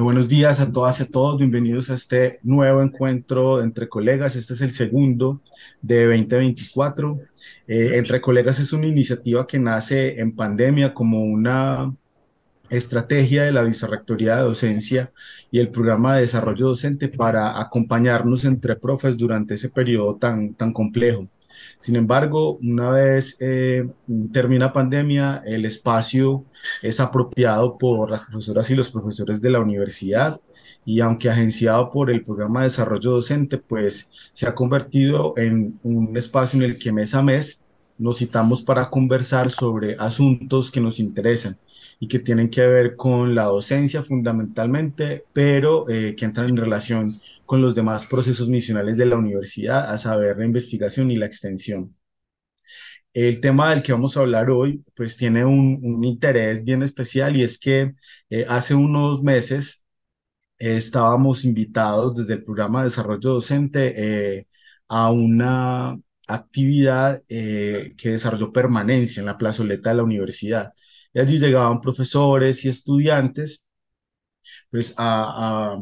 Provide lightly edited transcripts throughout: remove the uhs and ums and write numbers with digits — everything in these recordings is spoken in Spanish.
Buenos días a todas y a todos. Bienvenidos a este nuevo encuentro entre colegas. Este es el segundo de 2024. Entre Colegas es una iniciativa que nace en pandemia como una estrategia de la Vicerrectoría de Docencia y el programa de desarrollo docente para acompañarnos entre profes durante ese periodo tan complejo. Sin embargo, una vez termina pandemia, el espacio es apropiado por las profesoras y los profesores de la universidad y aunque agenciado por el programa de desarrollo docente, pues se ha convertido en un espacio en el que mes a mes nos citamos para conversar sobre asuntos que nos interesan y que tienen que ver con la docencia fundamentalmente, pero que entran en relación con los demás procesos misionales de la universidad, a saber, la investigación y la extensión. El tema del que vamos a hablar hoy, pues tiene un interés bien especial y es que hace unos meses estábamos invitados desde el programa de desarrollo docente a una actividad que desarrolló permanencia en la plazoleta de la universidad. Y allí llegaban profesores y estudiantes pues a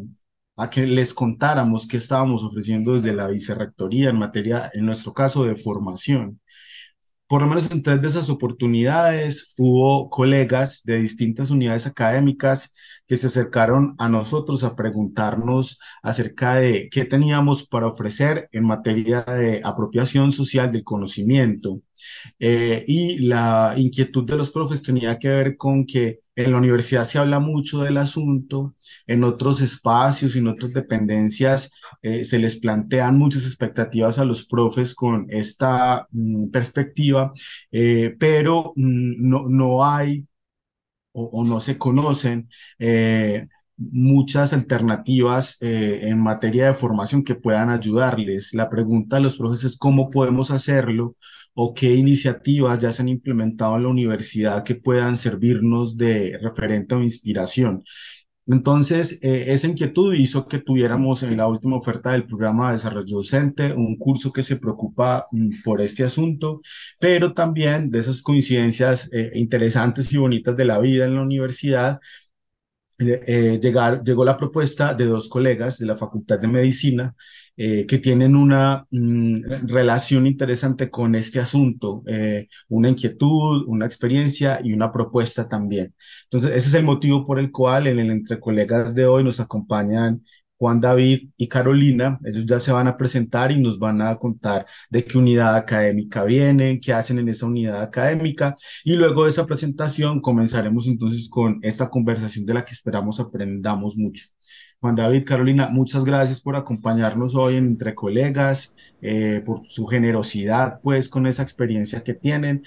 que les contáramos qué estábamos ofreciendo desde la vicerrectoría en materia, en nuestro caso, de formación. Por lo menos en tres de esas oportunidades hubo colegas de distintas unidades académicas que se acercaron a nosotros a preguntarnos acerca de qué teníamos para ofrecer en materia de apropiación social del conocimiento. Y la inquietud de los profes tenía que ver con que en la universidad se habla mucho del asunto, en otros espacios y en otras dependencias se les plantean muchas expectativas a los profes con esta perspectiva, pero no hay o no se conocen muchas alternativas en materia de formación que puedan ayudarles. La pregunta a los profesores es cómo podemos hacerlo o qué iniciativas ya se han implementado en la universidad que puedan servirnos de referente o inspiración. Entonces, esa inquietud hizo que tuviéramos en la última oferta del programa de desarrollo docente un curso que se preocupa por este asunto, pero también de esas coincidencias interesantes y bonitas de la vida en la universidad, llegó la propuesta de dos colegas de la Facultad de Medicina que tienen una relación interesante con este asunto, una inquietud, una experiencia y una propuesta también. Entonces, ese es el motivo por el cual en el Entre Colegas de hoy nos acompañan Juan David y Carolina. Ellos ya se van a presentar y nos van a contar de qué unidad académica vienen, qué hacen en esa unidad académica y luego de esa presentación comenzaremos entonces con esta conversación de la que esperamos aprendamos mucho. Juan David, Carolina, muchas gracias por acompañarnos hoy en Entre Colegas, por su generosidad pues con esa experiencia que tienen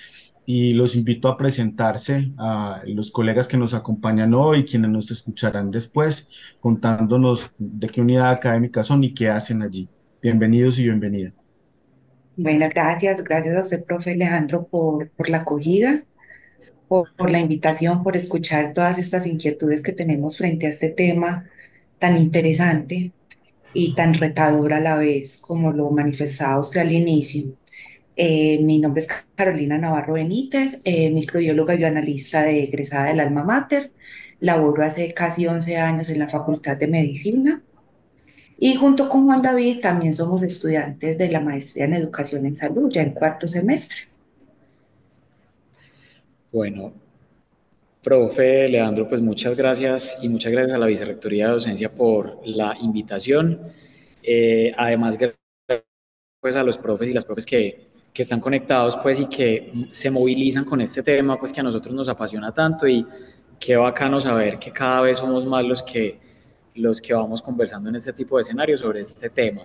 y los invito a presentarse a los colegas que nos acompañan hoy, quienes nos escucharán después, contándonos de qué unidad académica son y qué hacen allí. Bienvenidos y bienvenida. Bueno, gracias a usted, profe Alejandro, por la acogida, por la invitación, por escuchar todas estas inquietudes que tenemos frente a este tema tan interesante y tan retador a la vez, como lo manifestaba usted al inicio. Mi nombre es Carolina Navarro Benítez, microbióloga y bioanalista egresada del Alma Mater. Laboro hace casi 11 años en la Facultad de Medicina. Y junto con Juan David también somos estudiantes de la maestría en educación en salud, ya en cuarto semestre. Bueno, profe Leandro, pues muchas gracias y muchas gracias a la Vicerrectoría de Docencia por la invitación. Además, pues a los profes y las profes que están conectados pues y que se movilizan con este tema pues que a nosotros nos apasiona tanto y qué bacano saber que cada vez somos más los que vamos conversando en este tipo de escenarios sobre este tema.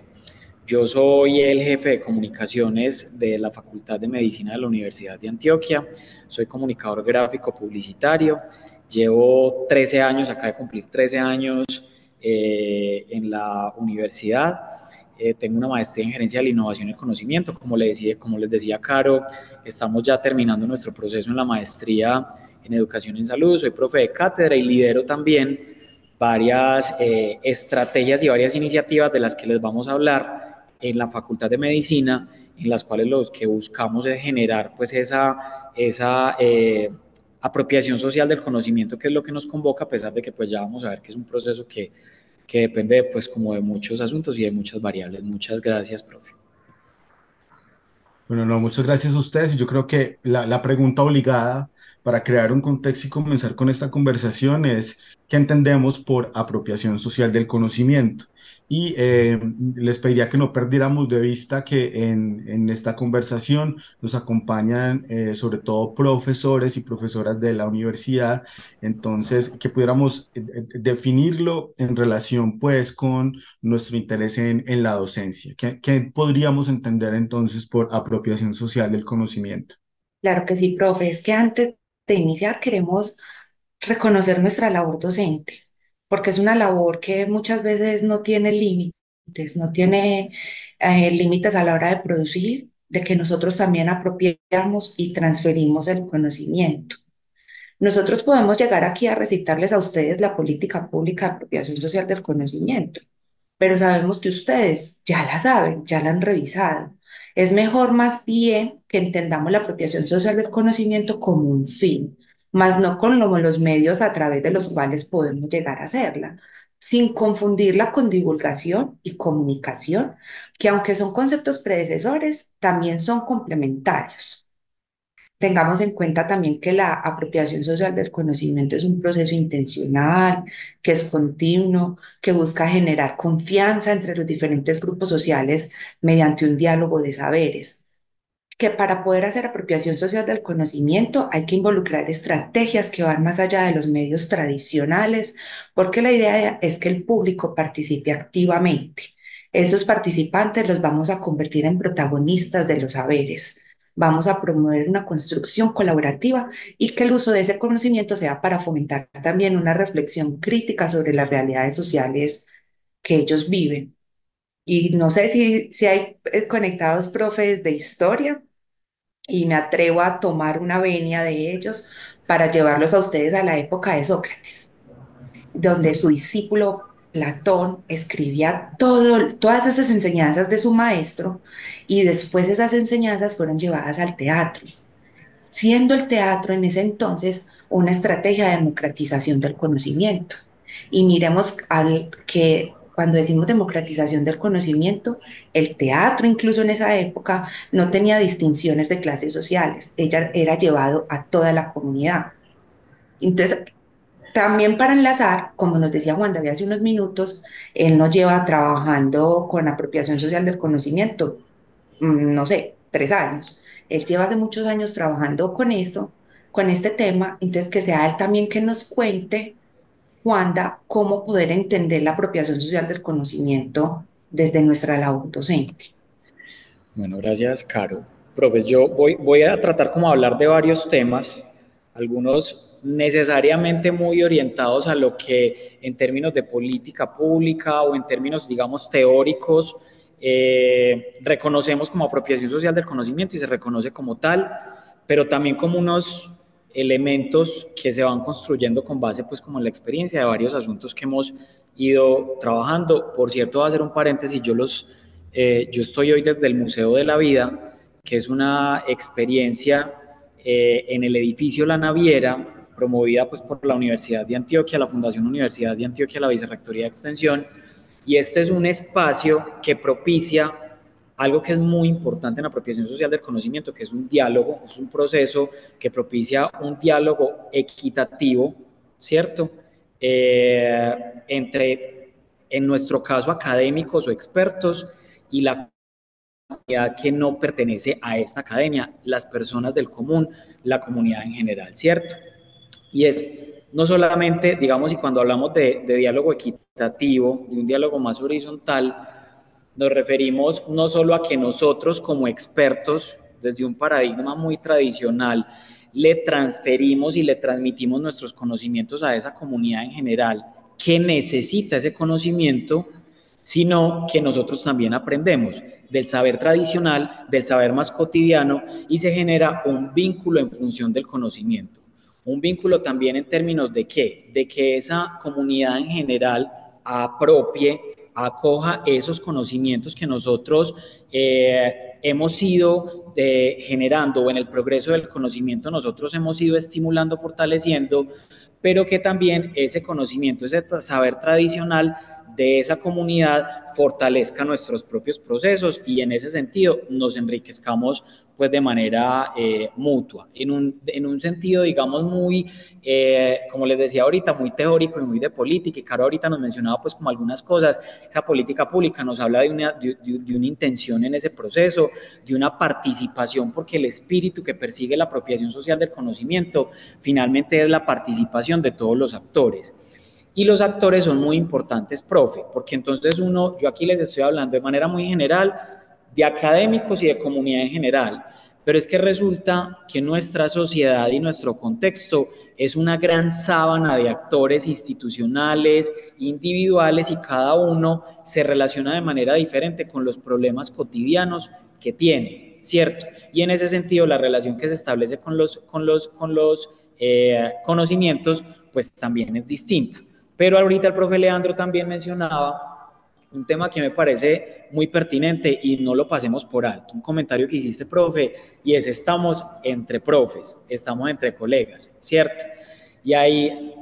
Yo soy el jefe de comunicaciones de la Facultad de Medicina de la Universidad de Antioquia, soy comunicador gráfico publicitario, llevo 13 años, acá de cumplir 13 años en la universidad. Tengo una maestría en gerencia de la innovación y el conocimiento, como les decía Caro, estamos ya terminando nuestro proceso en la maestría en educación en salud, soy profe de cátedra y lidero también varias estrategias y varias iniciativas de las que les vamos a hablar en la Facultad de Medicina, en las cuales lo que buscamos es generar pues esa apropiación social del conocimiento, que es lo que nos convoca, a pesar de que pues ya vamos a ver que es un proceso que depende pues como de muchos asuntos y de muchas variables. Muchas gracias, profe. Bueno, no, muchas gracias a ustedes. Y yo creo que la pregunta obligada para crear un contexto y comenzar con esta conversación es qué entendemos por apropiación social del conocimiento. Y les pediría que no perdiéramos de vista que en esta conversación nos acompañan sobre todo profesores y profesoras de la universidad. Entonces, que pudiéramos definirlo en relación pues con nuestro interés en la docencia. ¿Qué podríamos entender entonces por apropiación social del conocimiento? Claro que sí, profe. Es que antes de iniciar queremos reconocer nuestra labor docente, porque es una labor que muchas veces no tiene límites, no tiene límites a la hora de producir, de que nosotros también apropiamos y transferimos el conocimiento. Nosotros podemos llegar aquí a recitarles a ustedes la política pública de apropiación social del conocimiento, pero sabemos que ustedes ya la saben, ya la han revisado. Es mejor más bien que entendamos la apropiación social del conocimiento como un fin, más no como los medios a través de los cuales podemos llegar a hacerla, sin confundirla con divulgación y comunicación, que aunque son conceptos predecesores, también son complementarios. Tengamos en cuenta también que la apropiación social del conocimiento es un proceso intencional, que es continuo, que busca generar confianza entre los diferentes grupos sociales mediante un diálogo de saberes. Que para poder hacer apropiación social del conocimiento hay que involucrar estrategias que van más allá de los medios tradicionales, porque la idea es que el público participe activamente. Esos participantes los vamos a convertir en protagonistas de los saberes. Vamos a promover una construcción colaborativa y que el uso de ese conocimiento sea para fomentar también una reflexión crítica sobre las realidades sociales que ellos viven. Y no sé si hay conectados profes de historia y me atrevo a tomar una venia de ellos para llevarlos a ustedes a la época de Sócrates, donde su discípulo Platón escribía todas esas enseñanzas de su maestro y después esas enseñanzas fueron llevadas al teatro, siendo el teatro en ese entonces una estrategia de democratización del conocimiento. Y miremos que cuando decimos democratización del conocimiento, el teatro incluso en esa época no tenía distinciones de clases sociales, ella era llevado a toda la comunidad. Entonces, también para enlazar, como nos decía Juan David hace unos minutos, él nos lleva trabajando con apropiación social del conocimiento, no sé, 3 años. Él lleva hace muchos años trabajando con esto, con este tema, entonces que sea él también que nos cuente, Juanda, cómo poder entender la apropiación social del conocimiento desde nuestra labor docente. Bueno, gracias, Caro. Profes, yo voy a tratar como hablar de varios temas, algunos necesariamente muy orientados a lo que en términos de política pública o en términos, digamos, teóricos, reconocemos como apropiación social del conocimiento y se reconoce como tal, pero también como unos elementos que se van construyendo con base, pues, como en la experiencia de varios asuntos que hemos ido trabajando. Por cierto, voy a hacer un paréntesis, yo estoy hoy desde el Museo de la Vida, que es una experiencia en el edificio La Naviera, promovida pues, por la Universidad de Antioquia, la Fundación Universidad de Antioquia, la Vicerrectoría de Extensión, y este es un espacio que propicia algo que es muy importante en la apropiación social del conocimiento, que es un diálogo, es un proceso que propicia un diálogo equitativo, ¿cierto? Entre, en nuestro caso, académicos o expertos y la comunidad que no pertenece a esta academia, las personas del común, la comunidad en general, ¿cierto? Y es no solamente, digamos, y cuando hablamos de diálogo equitativo, de un diálogo más horizontal, nos referimos no solo a que nosotros como expertos, desde un paradigma muy tradicional, le transferimos y le transmitimos nuestros conocimientos a esa comunidad en general que necesita ese conocimiento, sino que nosotros también aprendemos del saber tradicional, del saber más cotidiano y se genera un vínculo en función del conocimiento. Un vínculo también en términos de qué, de que esa comunidad en general apropie, acoja esos conocimientos que nosotros hemos ido generando, o en el progreso del conocimiento nosotros hemos ido estimulando, fortaleciendo, pero que también ese conocimiento, ese saber tradicional de esa comunidad fortalezca nuestros propios procesos y en ese sentido nos enriquezcamos pues de manera mutua, en un sentido digamos muy, como les decía ahorita, muy teórico y muy de política, y Caro ahorita nos mencionaba pues como algunas cosas, esa política pública nos habla de una intención en ese proceso, de una participación, porque el espíritu que persigue la apropiación social del conocimiento finalmente es la participación de todos los actores. Y los actores son muy importantes, profe, porque entonces yo aquí les estoy hablando de manera muy general de académicos y de comunidad en general, pero es que resulta que nuestra sociedad y nuestro contexto es una gran sábana de actores institucionales, individuales, y cada uno se relaciona de manera diferente con los problemas cotidianos que tiene, ¿cierto? Y en ese sentido la relación que se establece con los conocimientos pues también es distinta. Pero ahorita el profe Leandro también mencionaba un tema que me parece muy pertinente y no lo pasemos por alto. Un comentario que hiciste, profe, y es: estamos entre profes, estamos entre colegas, ¿cierto? Y ahí,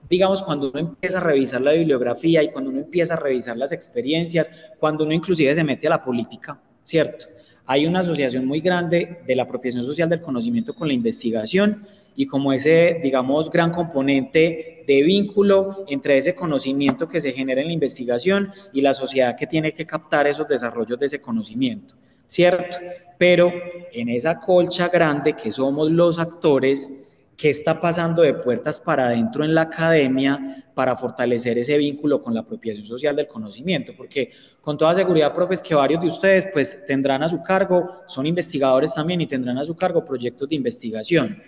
digamos, cuando uno empieza a revisar la bibliografía y cuando uno empieza a revisar las experiencias, cuando uno inclusive se mete a la política, ¿cierto? Hay una asociación muy grande de la apropiación social del conocimiento con la investigación, y como ese, digamos, gran componente de vínculo entre ese conocimiento que se genera en la investigación y la sociedad que tiene que captar esos desarrollos de ese conocimiento, ¿cierto? Pero en esa colcha grande que somos los actores, ¿qué está pasando de puertas para adentro en la academia para fortalecer ese vínculo con la apropiación social del conocimiento? Porque con toda seguridad, profes, que varios de ustedes pues tendrán a su cargo, son investigadores también y tendrán a su cargo proyectos de investigación.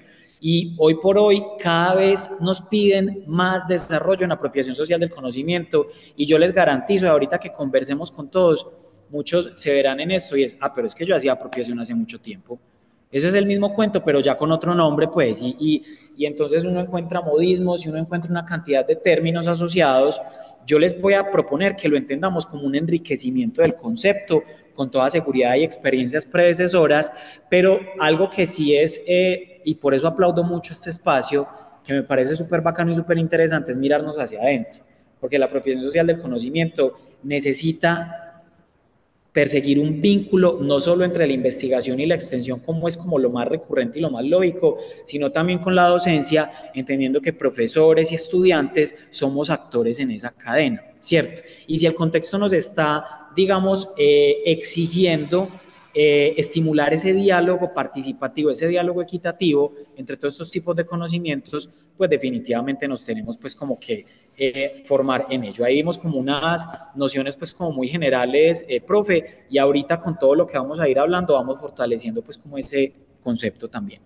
Y hoy por hoy cada vez nos piden más desarrollo en apropiación social del conocimiento, y yo les garantizo, ahorita que conversemos con todos, muchos se verán en esto y es: pero es que yo hacía apropiación hace mucho tiempo. Ese es el mismo cuento, pero ya con otro nombre, pues, y entonces uno encuentra modismos y uno encuentra una cantidad de términos asociados. Yo les voy a proponer que lo entendamos como un enriquecimiento del concepto, con toda seguridad y experiencias predecesoras, pero algo que sí es, y por eso aplaudo mucho este espacio, que me parece súper bacano y súper interesante, es mirarnos hacia adentro, porque la apropiación social del conocimiento necesita perseguir un vínculo no solo entre la investigación y la extensión, como es como lo más recurrente y lo más lógico, sino también con la docencia, entendiendo que profesores y estudiantes somos actores en esa cadena, ¿cierto? Y si el contexto nos está, digamos, exigiendo estimular ese diálogo participativo, ese diálogo equitativo entre todos estos tipos de conocimientos, pues definitivamente nos tenemos pues como que formar en ello. Ahí vimos como unas nociones pues como muy generales, profe, y ahorita con todo lo que vamos a ir hablando vamos fortaleciendo pues como ese concepto también.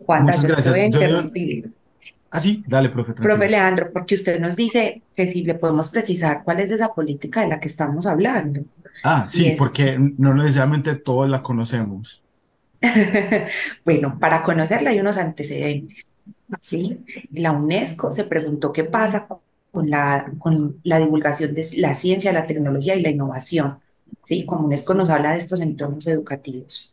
Juanda, Muchas yo te voy gracias. a interrumpir. Sí, dale, profe, Profe tranquila. Leandro, porque usted nos dice que si le podemos precisar cuál es esa política de la que estamos hablando. Y Sí, es, porque no necesariamente todos la conocemos. bueno, para conocerla hay unos antecedentes, ¿sí? La UNESCO se preguntó qué pasa con la divulgación de la ciencia, la tecnología y la innovación, ¿sí? Como UNESCO nos habla de estos entornos educativos.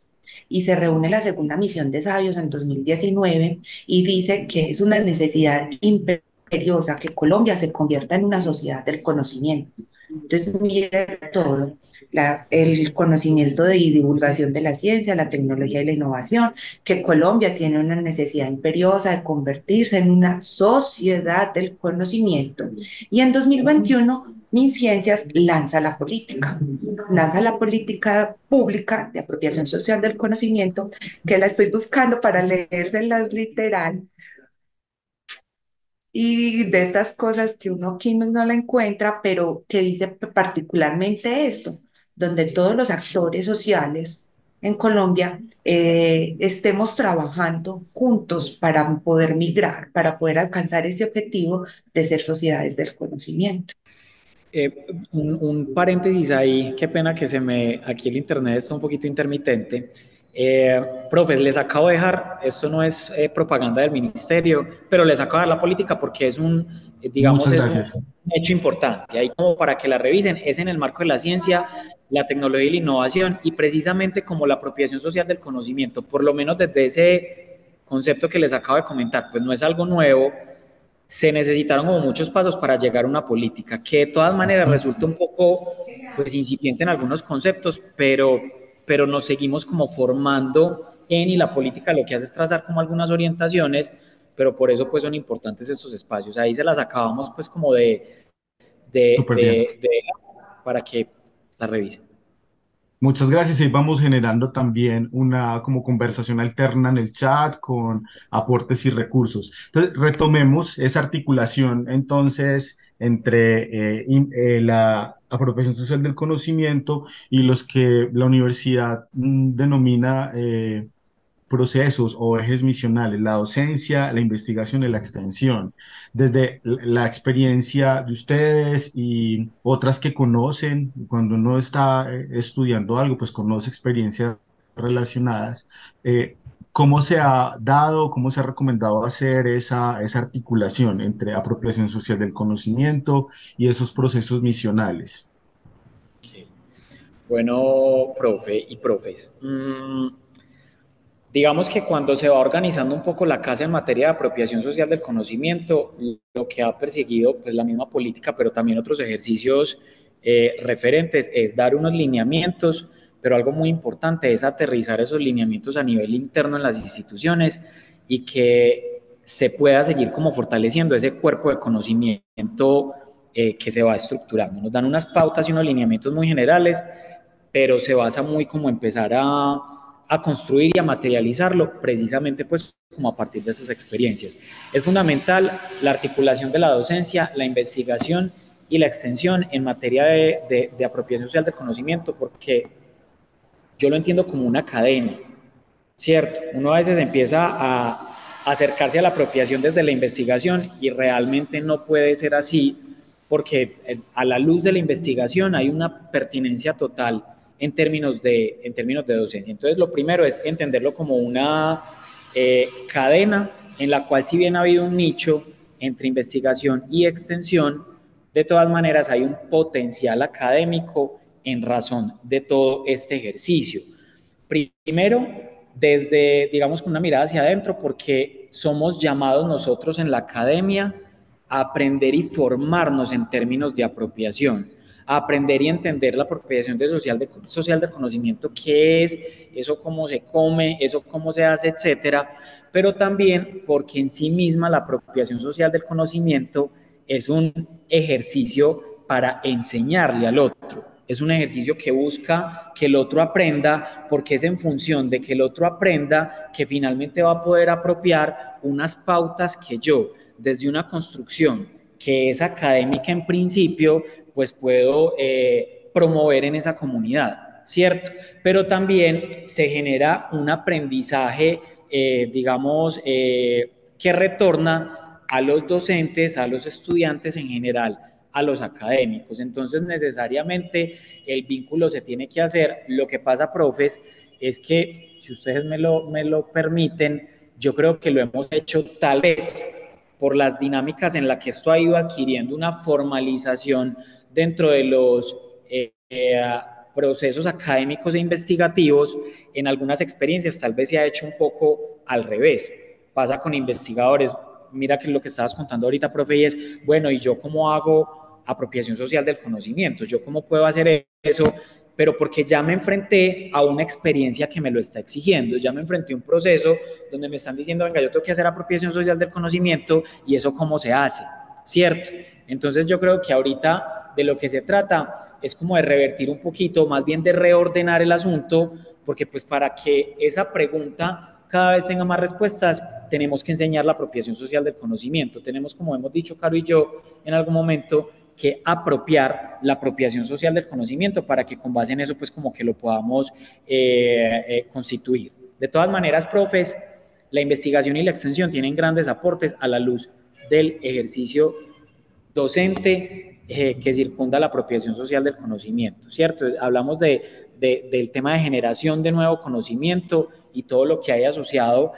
Y se reúne la segunda misión de sabios en 2019 y dice que es una necesidad imperiosa que Colombia se convierta en una sociedad del conocimiento. Entonces, mira todo, el conocimiento de y divulgación de la ciencia, la tecnología y la innovación, que Colombia tiene una necesidad imperiosa de convertirse en una sociedad del conocimiento. Y en 2021, MinCiencias lanza la política pública de apropiación social del conocimiento, que la estoy buscando para leérselas literal, y de estas cosas que uno aquí no la encuentra, pero que dice particularmente esto, donde todos los actores sociales en Colombia estemos trabajando juntos para poder migrar, para poder alcanzar ese objetivo de ser sociedades del conocimiento. Un paréntesis ahí, qué pena que aquí el internet está un poquito intermitente. Profes, les acabo de dejar, esto no es propaganda del ministerio, pero les acabo de dar la política porque es digamos, Muchas es un gracias. hecho importante, ahí como para que la revisen, es en el marco de la ciencia, la tecnología y la innovación, y precisamente como la apropiación social del conocimiento, por lo menos desde ese concepto que les acabo de comentar, pues no es algo nuevo, se necesitaron como muchos pasos para llegar a una política que de todas maneras resulta un poco pues incipiente en algunos conceptos, pero nos seguimos como formando en, y la política lo que hace es trazar como algunas orientaciones, pero por eso pues son importantes estos espacios. Ahí se las acabamos pues como Súper bien. de para que la revisen. Muchas gracias. Y vamos generando también una como conversación alterna en el chat con aportes y recursos. Entonces, retomemos esa articulación entonces entre la apropiación social del conocimiento y los que la universidad denomina procesos o ejes misionales, la docencia, la investigación y la extensión. Desde la experiencia de ustedes y otras que conocen, cuando uno está estudiando algo, pues conoce experiencias relacionadas. ¿Cómo se ha dado, cómo se ha recomendado hacer esa articulación entre apropiación social del conocimiento y esos procesos misionales? Okay. Bueno, profe y profes. Digamos que cuando se va organizando un poco la casa en materia de apropiación social del conocimiento, lo que ha perseguido pues la misma política, pero también otros ejercicios referentes, es dar unos lineamientos, pero algo muy importante es aterrizar esos lineamientos a nivel interno en las instituciones y que se pueda seguir como fortaleciendo ese cuerpo de conocimiento que se va estructurando. Nos dan unas pautas y unos lineamientos muy generales, pero se basa muy como empezar a construir y a materializarlo precisamente pues como a partir de esas experiencias. Es fundamental la articulación de la docencia, la investigación y la extensión en materia de apropiación social del conocimiento, porque yo lo entiendo como una cadena, ¿cierto? Uno a veces empieza a acercarse a la apropiación desde la investigación y realmente no puede ser así porque a la luz de la investigación hay una pertinencia total en términos de docencia. Entonces, lo primero es entenderlo como una cadena en la cual, si bien ha habido un nicho entre investigación y extensión, de todas maneras hay un potencial académico en razón de todo este ejercicio. Primero, desde, digamos, con una mirada hacia adentro, porque somos llamados nosotros en la academia a aprender y formarnos en términos de apropiación, a aprender y entender la apropiación social del conocimiento, qué es, eso cómo se come, eso cómo se hace, etcétera, pero también porque en sí misma la apropiación social del conocimiento es un ejercicio para enseñarle al otro. Es un ejercicio que busca que el otro aprenda, porque es en función de que el otro aprenda que finalmente va a poder apropiar unas pautas que yo, desde una construcción que es académica en principio, pues puedo promover en esa comunidad, ¿cierto? Pero también se genera un aprendizaje, digamos, que retorna a los docentes, a los estudiantes en general, a los académicos. Entonces, necesariamente el vínculo se tiene que hacer. Lo que pasa, profes, es que, si ustedes me lo permiten, yo creo que lo hemos hecho tal vez por las dinámicas en las que esto ha ido adquiriendo una formalización dentro de los procesos académicos e investigativos. En algunas experiencias tal vez se ha hecho un poco al revés. Pasa con investigadores. Mira que lo que estabas contando ahorita, profe, y es, bueno, ¿y yo cómo hago apropiación social del conocimiento? ¿Yo cómo puedo hacer eso? Pero porque ya me enfrenté a una experiencia que me lo está exigiendo, ya me enfrenté a un proceso donde me están diciendo, venga, yo tengo que hacer apropiación social del conocimiento, y eso cómo se hace, ¿cierto? Entonces yo creo que ahorita de lo que se trata es como de revertir un poquito, más bien de reordenar el asunto, porque pues para que esa pregunta cada vez tenga más respuestas, tenemos que enseñar la apropiación social del conocimiento. Tenemos, como hemos dicho Caro y yo en algún momento, que apropiar la apropiación social del conocimiento para que con base en eso pues como que lo podamos constituir. De todas maneras, profes, la investigación y la extensión tienen grandes aportes a la luz del ejercicio docente que circunda la apropiación social del conocimiento, ¿cierto? Hablamos del tema de generación de nuevo conocimiento y todo lo que hay asociado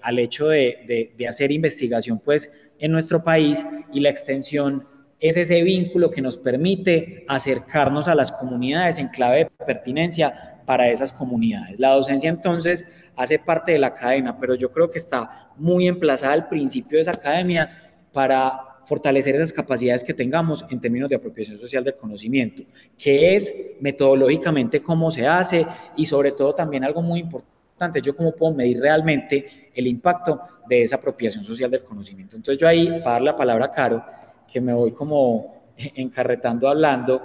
al hecho de hacer investigación pues en nuestro país, y la extensión es ese vínculo que nos permite acercarnos a las comunidades en clave de pertinencia para esas comunidades. La docencia entonces hace parte de la academia, pero yo creo que está muy emplazada al principio de esa academia para fortalecer esas capacidades que tengamos en términos de apropiación social del conocimiento, que es metodológicamente cómo se hace y sobre todo también algo muy importante, yo cómo puedo medir realmente el impacto de esa apropiación social del conocimiento. Entonces yo ahí, para dar la palabra a Caro, que me voy como encarretando hablando,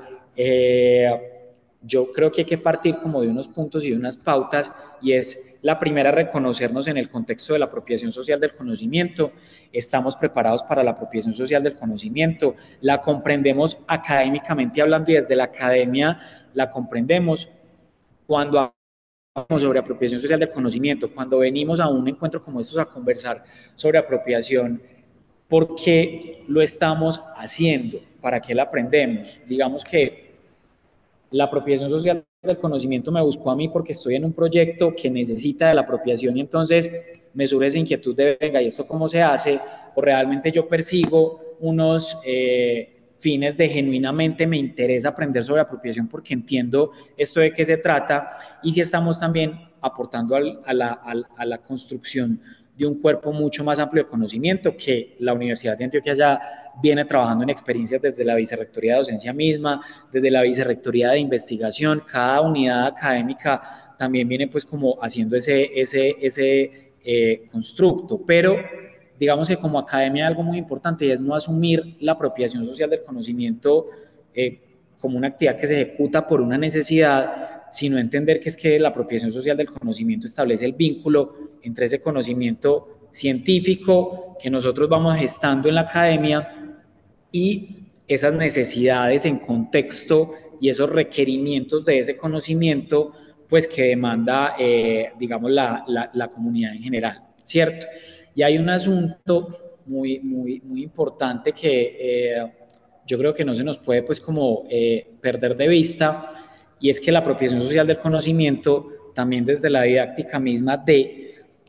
yo creo que hay que partir como de unos puntos y de unas pautas, y es la primera, reconocernos en el contexto de la apropiación social del conocimiento. Estamos preparados para la apropiación social del conocimiento, la comprendemos académicamente hablando y desde la academia la comprendemos. Cuando hablamos sobre apropiación social del conocimiento, cuando venimos a un encuentro como estos a conversar sobre apropiación, ¿por qué lo estamos haciendo? ¿Para qué la aprendemos? Digamos que la apropiación social del conocimiento me buscó a mí porque estoy en un proyecto que necesita de la apropiación y entonces me surge esa inquietud de, venga, ¿y esto cómo se hace? O realmente yo persigo unos fines de genuinamente me interesa aprender sobre apropiación porque entiendo esto de qué se trata, y si estamos también aportando a la construcción de un cuerpo mucho más amplio de conocimiento, que la Universidad de Antioquia ya viene trabajando en experiencias desde la Vicerrectoría de Docencia misma, desde la Vicerrectoría de Investigación. Cada unidad académica también viene pues como haciendo ese constructo, pero digamos que como academia hay algo muy importante, y es no asumir la apropiación social del conocimiento como una actividad que se ejecuta por una necesidad, sino entender que es que la apropiación social del conocimiento establece el vínculo entre ese conocimiento científico que nosotros vamos gestando en la academia y esas necesidades en contexto y esos requerimientos de ese conocimiento pues que demanda, digamos, la comunidad en general, ¿cierto? Y hay un asunto muy importante que yo creo que no se nos puede pues como perder de vista, y es que la apropiación social del conocimiento también desde la didáctica misma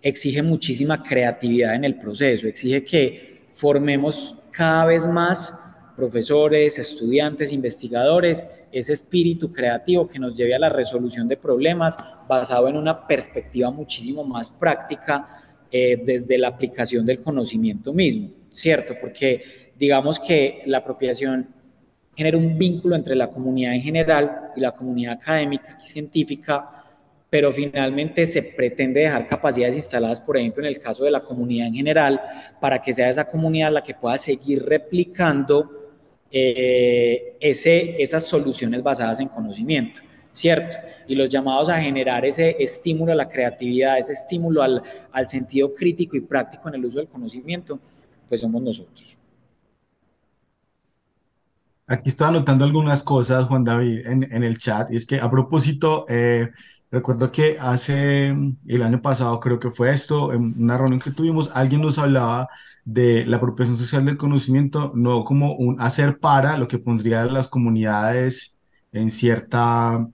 exige muchísima creatividad en el proceso, exige que formemos cada vez más profesores, estudiantes, investigadores, ese espíritu creativo que nos lleve a la resolución de problemas basado en una perspectiva muchísimo más práctica desde la aplicación del conocimiento mismo, ¿cierto? Porque digamos que la apropiación genera un vínculo entre la comunidad en general y la comunidad académica y científica, pero finalmente se pretende dejar capacidades instaladas, por ejemplo, en el caso de la comunidad en general, para que sea esa comunidad la que pueda seguir replicando esas soluciones basadas en conocimiento, ¿cierto? Y los llamados a generar ese estímulo a la creatividad, ese estímulo al sentido crítico y práctico en el uso del conocimiento, pues somos nosotros. Aquí estoy anotando algunas cosas, Juan David, en el chat. Y es que a propósito, recuerdo que hace el año pasado, creo que fue esto, en una reunión que tuvimos, alguien nos hablaba de la apropiación social del conocimiento, no como un hacer para, lo que pondría a las comunidades en cierta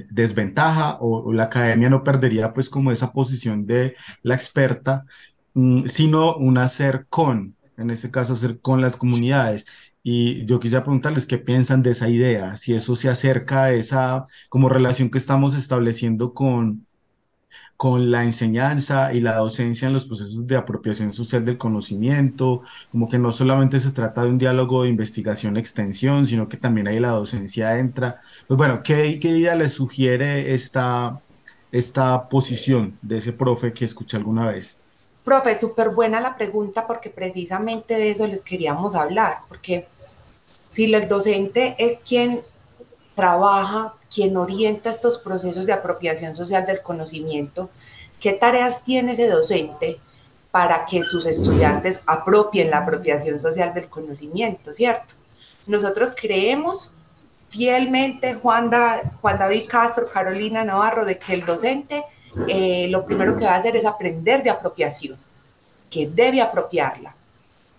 desventaja, o la academia no perdería pues como esa posición de la experta, sino un hacer con, en este caso hacer con las comunidades. Y yo quisiera preguntarles qué piensan de esa idea, si eso se acerca a esa como relación que estamos estableciendo con la enseñanza y la docencia en los procesos de apropiación social del conocimiento, como que no solamente se trata de un diálogo de investigación-extensión, sino que también ahí la docencia entra. Pues bueno, ¿qué idea les sugiere esta posición de ese profe que escuché alguna vez? Profe, súper buena la pregunta porque precisamente de eso les queríamos hablar, porque si el docente es quien trabaja, quien orienta estos procesos de apropiación social del conocimiento, ¿qué tareas tiene ese docente para que sus estudiantes apropien la apropiación social del conocimiento, ¿cierto? Nosotros creemos fielmente, Juan David Castro, Carolina Navarro, de que el docente lo primero que va a hacer es aprender de apropiación, que debe apropiarla,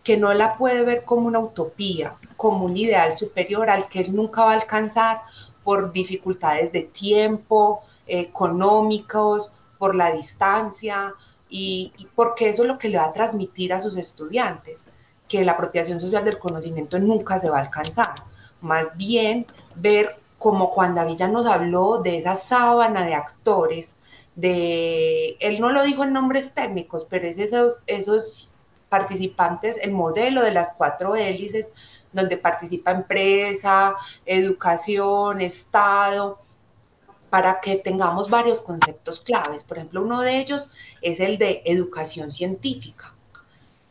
que no la puede ver como una utopía, como un ideal superior al que él nunca va a alcanzar por dificultades de tiempo, económicos, por la distancia, y porque eso es lo que le va a transmitir a sus estudiantes, que la apropiación social del conocimiento nunca se va a alcanzar. Más bien ver como cuando Avilla nos habló de esa sábana de actores, él no lo dijo en nombres técnicos, pero es esos participantes, el modelo de las 4 hélices, donde participa empresa, educación, Estado, para que tengamos varios conceptos claves. Por ejemplo, uno de ellos es el de educación científica.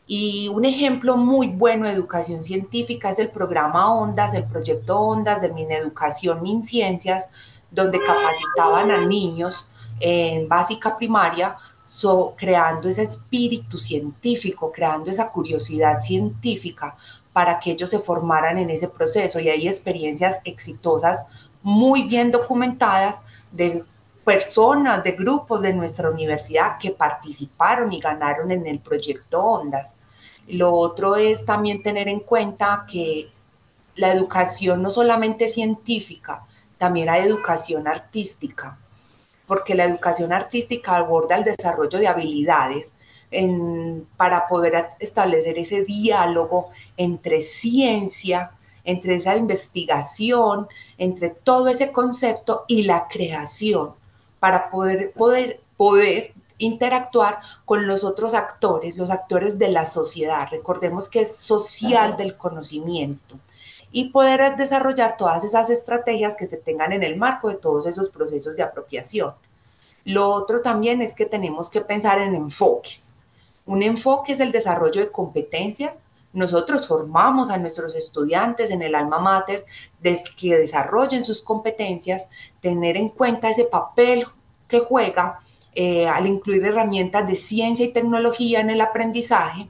Y un ejemplo muy bueno de educación científica es el programa ONDAS, el proyecto ONDAS de Mineducación, MinCiencias, donde capacitaban a niños en básica primaria, creando ese espíritu científico, creando esa curiosidad científica para que ellos se formaran en ese proceso. Y hay experiencias exitosas muy bien documentadas de personas, de grupos de nuestra universidad que participaron y ganaron en el proyecto ONDAS. Lo otro es también tener en cuenta que la educación no solamente científica, también hay educación artística, porque la educación artística aborda el desarrollo de habilidades para poder establecer ese diálogo entre ciencia, entre esa investigación, entre todo ese concepto y la creación, para poder interactuar con los otros actores, los actores de la sociedad. Recordemos que es social del conocimiento y poder desarrollar todas esas estrategias que se tengan en el marco de todos esos procesos de apropiación. Lo otro también es que tenemos que pensar en enfoques. Un enfoque es el desarrollo de competencias. Nosotros formamos a nuestros estudiantes en el alma mater de que desarrollen sus competencias, tener en cuenta ese papel que juega al incluir herramientas de ciencia y tecnología en el aprendizaje,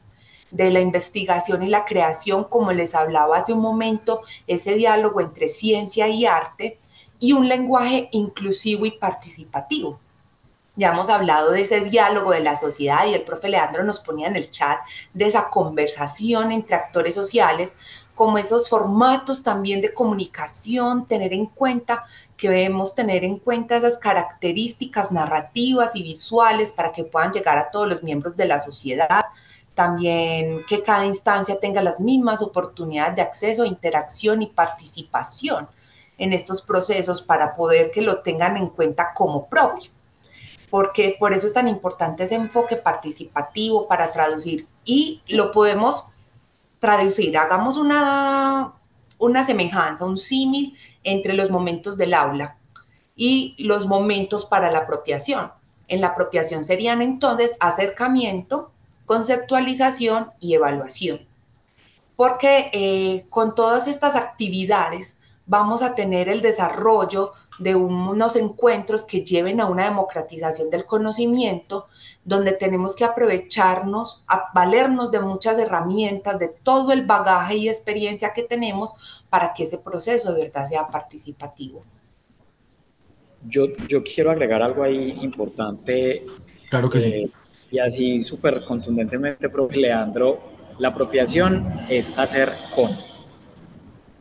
de la investigación y la creación, como les hablaba hace un momento, ese diálogo entre ciencia y arte, y un lenguaje inclusivo y participativo. Ya hemos hablado de ese diálogo de la sociedad y el profe Leandro nos ponía en el chat de esa conversación entre actores sociales, como esos formatos también de comunicación, tener en cuenta que debemos tener en cuenta esas características narrativas y visuales para que puedan llegar a todos los miembros de la sociedad. También que cada instancia tenga las mismas oportunidades de acceso, interacción y participación en estos procesos para poder que lo tengan en cuenta como propio. Porque por eso es tan importante ese enfoque participativo para traducir. Y lo podemos traducir, hagamos una semejanza, un símil entre los momentos del aula y los momentos para la apropiación. En la apropiación serían entonces acercamiento, conceptualización y evaluación. Porque con todas estas actividades vamos a tener el desarrollo de unos encuentros que lleven a una democratización del conocimiento, donde tenemos que aprovecharnos, a valernos de muchas herramientas, de todo el bagaje y experiencia que tenemos para que ese proceso de verdad sea participativo. Yo quiero agregar algo ahí importante. Claro que sí. Y así súper contundentemente, profe Leandro, la apropiación es hacer con,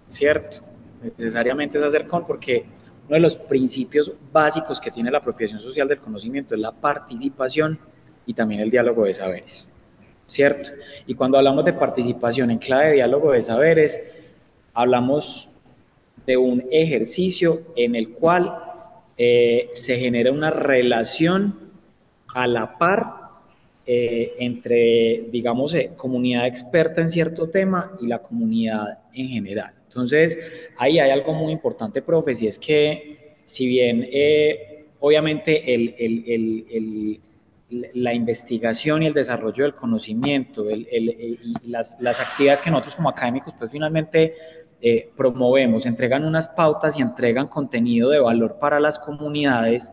¿cierto? Necesariamente es hacer con, porque uno de los principios básicos que tiene la apropiación social del conocimiento es la participación y también el diálogo de saberes, ¿cierto? Y cuando hablamos de participación en clave de diálogo de saberes, hablamos de un ejercicio en el cual se genera una relación a la par entre, digamos, comunidad experta en cierto tema y la comunidad en general. Entonces, ahí hay algo muy importante, profe, y es que si bien obviamente la investigación y el desarrollo del conocimiento y las actividades que nosotros como académicos pues finalmente promovemos, entregan unas pautas y entregan contenido de valor para las comunidades,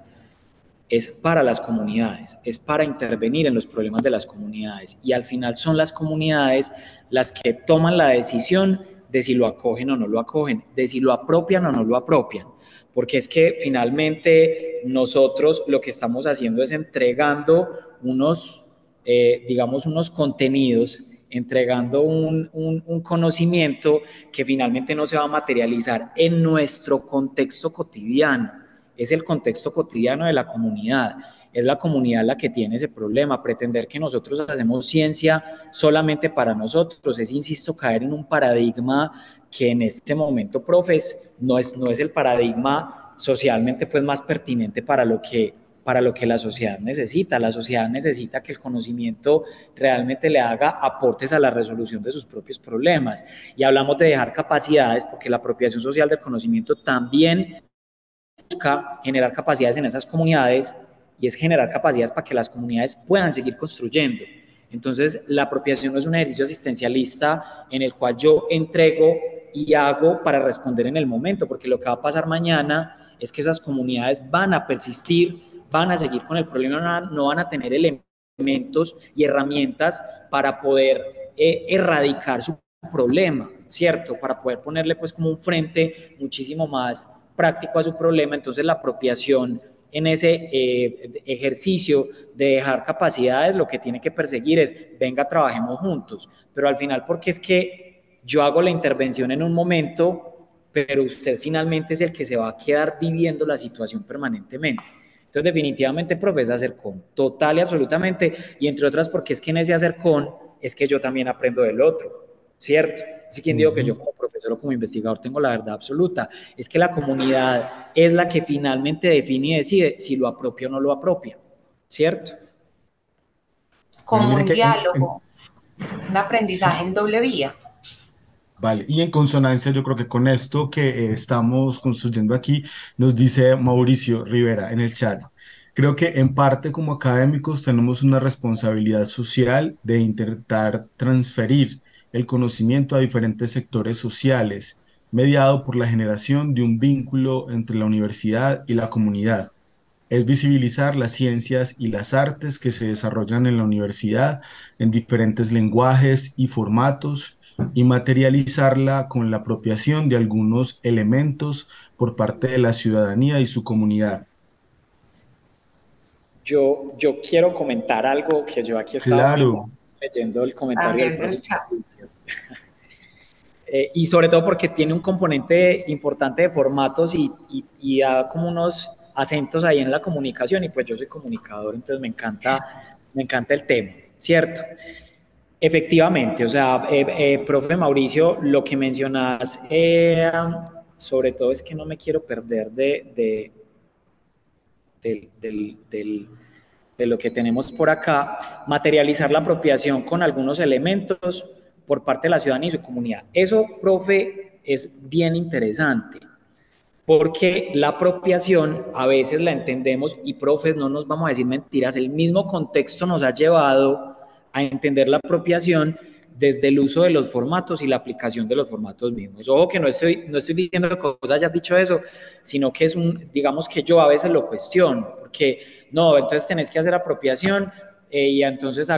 es para las comunidades, es para intervenir en los problemas de las comunidades y al final son las comunidades las que toman la decisión de si lo acogen o no lo acogen, de si lo apropian o no lo apropian, porque es que finalmente nosotros lo que estamos haciendo es entregando unos, digamos, unos contenidos, entregando un conocimiento que finalmente no se va a materializar en nuestro contexto cotidiano, es el contexto cotidiano de la comunidad. es la comunidad la que tiene ese problema. Pretender que nosotros hacemos ciencia solamente para nosotros es, insisto, caer en un paradigma que en este momento, profes, no es el paradigma socialmente pues más pertinente para lo que la sociedad necesita. La sociedad necesita que el conocimiento realmente le haga aportes a la resolución de sus propios problemas. Y hablamos de dejar capacidades porque la apropiación social del conocimiento también busca generar capacidades en esas comunidades, y es generar capacidades para que las comunidades puedan seguir construyendo. Entonces, la apropiación no es un ejercicio asistencialista en el cual yo entrego y hago para responder en el momento, porque lo que va a pasar mañana es que esas comunidades van a persistir, van a seguir con el problema, no van a tener elementos y herramientas para poder erradicar su problema, ¿cierto? Para poder ponerle pues como un frente muchísimo más práctico a su problema. Entonces la apropiación en ese ejercicio de dejar capacidades lo que tiene que perseguir es, venga, trabajemos juntos, pero al final, porque es que yo hago la intervención en un momento, pero usted finalmente es el que se va a quedar viviendo la situación permanentemente. Entonces, definitivamente, profesor, acercón, total y absolutamente, y entre otras porque es que en ese acercón es que yo también aprendo del otro, ¿cierto? Así que digo que yo como profesor o como investigador tengo la verdad absoluta, es que la comunidad es la que finalmente define y decide si lo apropia o no lo apropia, ¿cierto? Bueno, Como mire un que diálogo, un sí, aprendizaje en doble vía. vale, y en consonancia yo creo que con esto que estamos construyendo aquí, nos dice Mauricio Rivera en el chat. Creo que en parte como académicos tenemos una responsabilidad social de intentar transferir el conocimiento a diferentes sectores sociales, mediado por la generación de un vínculo entre la universidad y la comunidad. Es visibilizar las ciencias y las artes que se desarrollan en la universidad en diferentes lenguajes y formatos y materializarla con la apropiación de algunos elementos por parte de la ciudadanía y su comunidad. Yo quiero comentar algo que yo aquí estaba Claro, mirando, leyendo el comentario del También del profesor. chat. Y sobre todo porque tiene un componente importante de formatos y da como unos acentos ahí en la comunicación, y pues yo soy comunicador, entonces me encanta el tema, ¿cierto? Efectivamente, o sea, profe Mauricio, lo que mencionas, sobre todo es que no me quiero perder del, del, del, de lo que tenemos por acá, materializar la apropiación con algunos elementos por parte de la ciudadanía y su comunidad. Eso, profe, es bien interesante, porque la apropiación a veces la entendemos, y profes, no nos vamos a decir mentiras, el mismo contexto nos ha llevado a entender la apropiación desde el uso de los formatos y la aplicación de los formatos mismos. Ojo que no estoy diciendo que cosas hayas dicho eso, sino que es digamos que yo a veces lo cuestiono, porque no, entonces tenés que hacer apropiación y entonces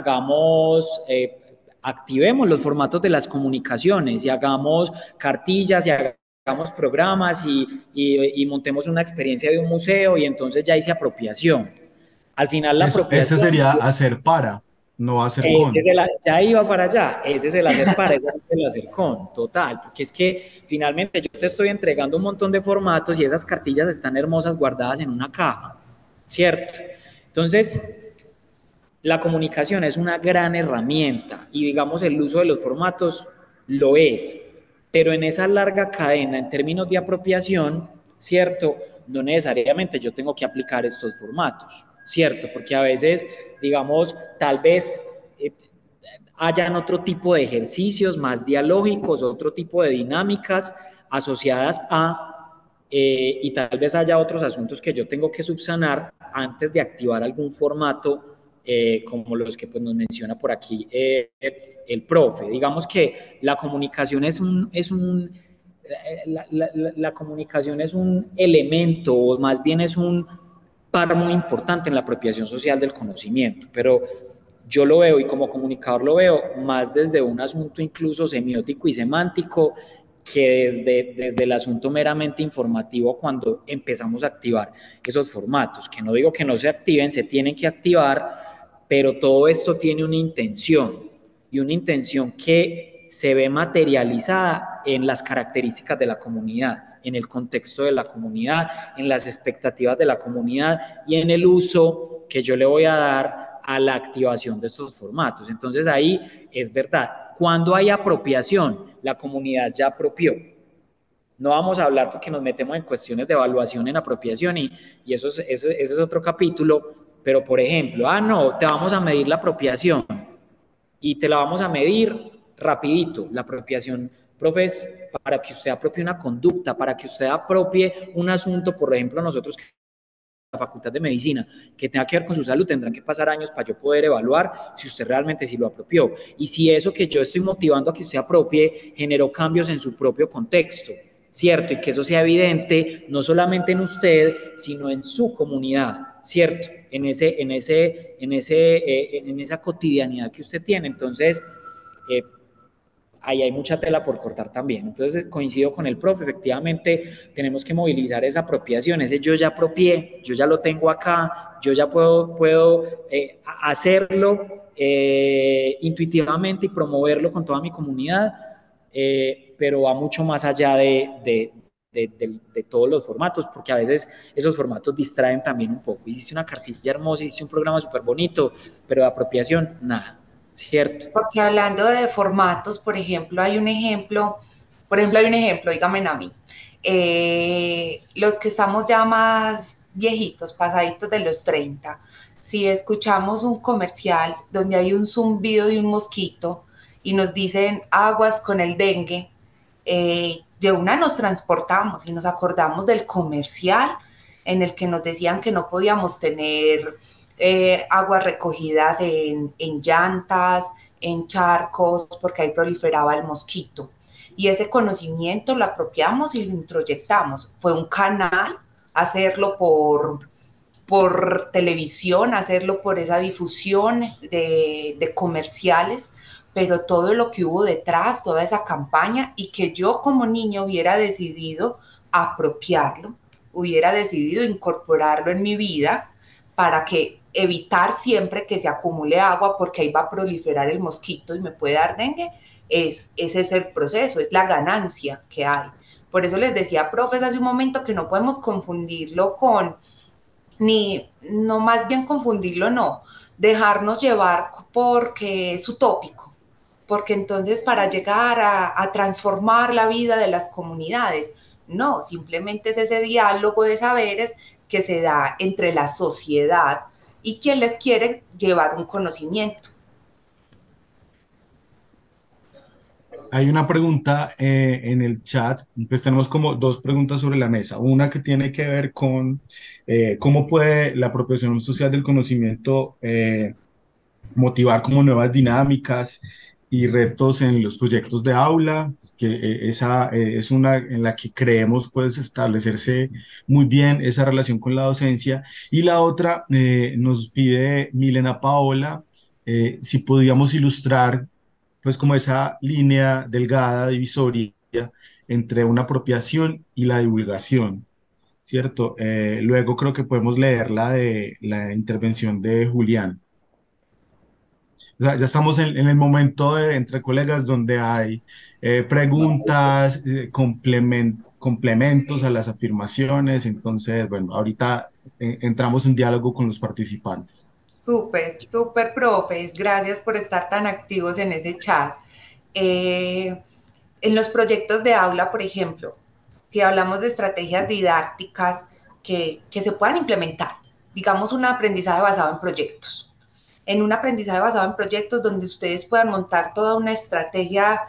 activemos los formatos de las comunicaciones y hagamos cartillas y hagamos programas y montemos una experiencia de un museo y entonces ya hice apropiación. Al final la eso, ese apropiación, sería hacer para, no hacer con. ya iba para allá, ese es el hacer para, ese es el hacer con, total, porque es que finalmente yo te estoy entregando un montón de formatos y esas cartillas están hermosas guardadas en una caja, ¿cierto? Entonces, la comunicación es una gran herramienta y digamos el uso de los formatos lo es, pero en esa larga cadena en términos de apropiación, ¿cierto? No necesariamente yo tengo que aplicar estos formatos, ¿cierto? Porque a veces, digamos, tal vez hayan otro tipo de ejercicios más dialógicos, otro tipo de dinámicas asociadas y tal vez haya otros asuntos que yo tengo que subsanar antes de activar algún formato como los que pues, nos menciona por aquí el profe. Digamos que la comunicación la comunicación es un elemento, o más bien es un par muy importante en la apropiación social del conocimiento, pero yo lo veo y como comunicador lo veo más desde un asunto incluso semiótico y semántico que desde el asunto meramente informativo cuando empezamos a activar esos formatos, que no digo que no se activen, se tienen que activar, pero todo esto tiene una intención y una intención que se ve materializada en las características de la comunidad, en el contexto de la comunidad, en las expectativas de la comunidad y en el uso que yo le voy a dar a la activación de estos formatos. Entonces ahí es verdad, cuando hay apropiación, la comunidad ya apropió. No vamos a hablar porque nos metemos en cuestiones de evaluación en apropiación y ese es otro capítulo, pero por ejemplo, no, te vamos a medir la apropiación y te la vamos a medir rapidito. La apropiación, profe, es para que usted apropie una conducta, para que usted apropie un asunto, por ejemplo, nosotros la Facultad de Medicina, que tenga que ver con su salud, tendrán que pasar años para yo poder evaluar si usted realmente sí lo apropió. Y si eso que yo estoy motivando a que usted apropie generó cambios en su propio contexto, ¿cierto? Y que eso sea evidente no solamente en usted, sino en su comunidad, ¿cierto? En esa cotidianidad que usted tiene. Entonces, ahí hay mucha tela por cortar también. Entonces coincido con el profe, efectivamente tenemos que movilizar esa apropiación, ese yo ya apropié, yo ya lo tengo acá, yo ya puedo hacerlo intuitivamente y promoverlo con toda mi comunidad, pero va mucho más allá de todos los formatos, porque a veces esos formatos distraen también un poco. Hiciste una cartilla hermosa, hiciste un programa súper bonito, pero de apropiación, nada, ¿cierto? Porque hablando de formatos, por ejemplo, hay un ejemplo, dígame a mí, los que estamos ya más viejitos, pasaditos de los 30, si escuchamos un comercial donde hay un zumbido de un mosquito y nos dicen aguas con el dengue, de una nos transportamos y nos acordamos del comercial en el que nos decían que no podíamos tener aguas recogidas en llantas, en charcos, porque ahí proliferaba el mosquito. Y ese conocimiento lo apropiamos y lo introyectamos. Fue un canal hacerlo por televisión, hacerlo por esa difusión de comerciales, pero todo lo que hubo detrás, toda esa campaña, y que yo como niño hubiera decidido apropiarlo, hubiera decidido incorporarlo en mi vida para que evitar siempre que se acumule agua porque ahí va a proliferar el mosquito y me puede dar dengue, ese es el proceso, es la ganancia que hay. Por eso les decía, profes, hace un momento que no podemos confundirlo con, no más bien confundirlo, no, dejarnos llevar porque es utópico, porque entonces para llegar a transformar la vida de las comunidades, no, simplemente es ese diálogo de saberes que se da entre la sociedad y quien les quiere llevar un conocimiento. Hay una pregunta en el chat, pues tenemos como dos preguntas sobre la mesa. Una que tiene que ver con cómo puede la apropiación social del conocimiento motivar como nuevas dinámicas y retos en los proyectos de aula, que esa es una en la que creemos puede establecerse muy bien esa relación con la docencia. Y la otra nos pide Milena Paola si podíamos ilustrar pues como esa línea delgada, divisoria entre una apropiación y la divulgación, ¿cierto? Luego creo que podemos leer la de la intervención de Julián. O sea, ya estamos en el momento de, entre colegas donde hay preguntas, complementos a las afirmaciones. Entonces, bueno, ahorita entramos en diálogo con los participantes. Súper, súper, profes. Gracias por estar tan activos en ese chat. Eh, en los proyectos de aula, por ejemplo, si hablamos de estrategias didácticas que se puedan implementar, digamos un aprendizaje basado en proyectos. En un aprendizaje basado en proyectos donde ustedes puedan montar toda una estrategia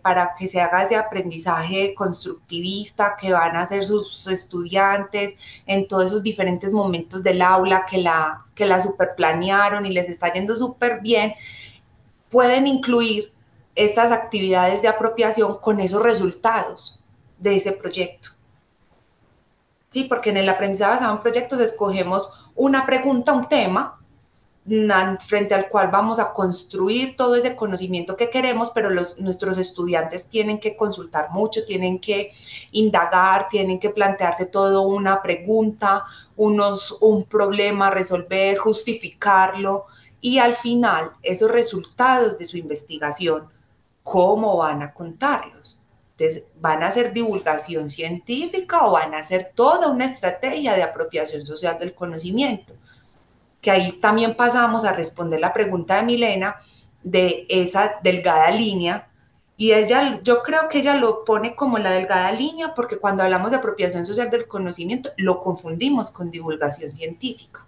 para que se haga ese aprendizaje constructivista que van a hacer sus estudiantes en todos esos diferentes momentos del aula que la super planearon y les está yendo súper bien, pueden incluir estas actividades de apropiación con esos resultados de ese proyecto. Sí, porque en el aprendizaje basado en proyectos escogemos una pregunta, un tema, frente al cual vamos a construir todo ese conocimiento que queremos, pero nuestros estudiantes tienen que consultar mucho, tienen que indagar, tienen que plantearse todo una pregunta, un problema a resolver, justificarlo, y al final esos resultados de su investigación, ¿cómo van a contarlos? Entonces, ¿van a hacer divulgación científica o van a hacer toda una estrategia de apropiación social del conocimiento? que ahí también pasamos a responder la pregunta de Milena de esa delgada línea. Y ella, yo creo que ella lo pone como la delgada línea porque cuando hablamos de apropiación social del conocimiento lo confundimos con divulgación científica.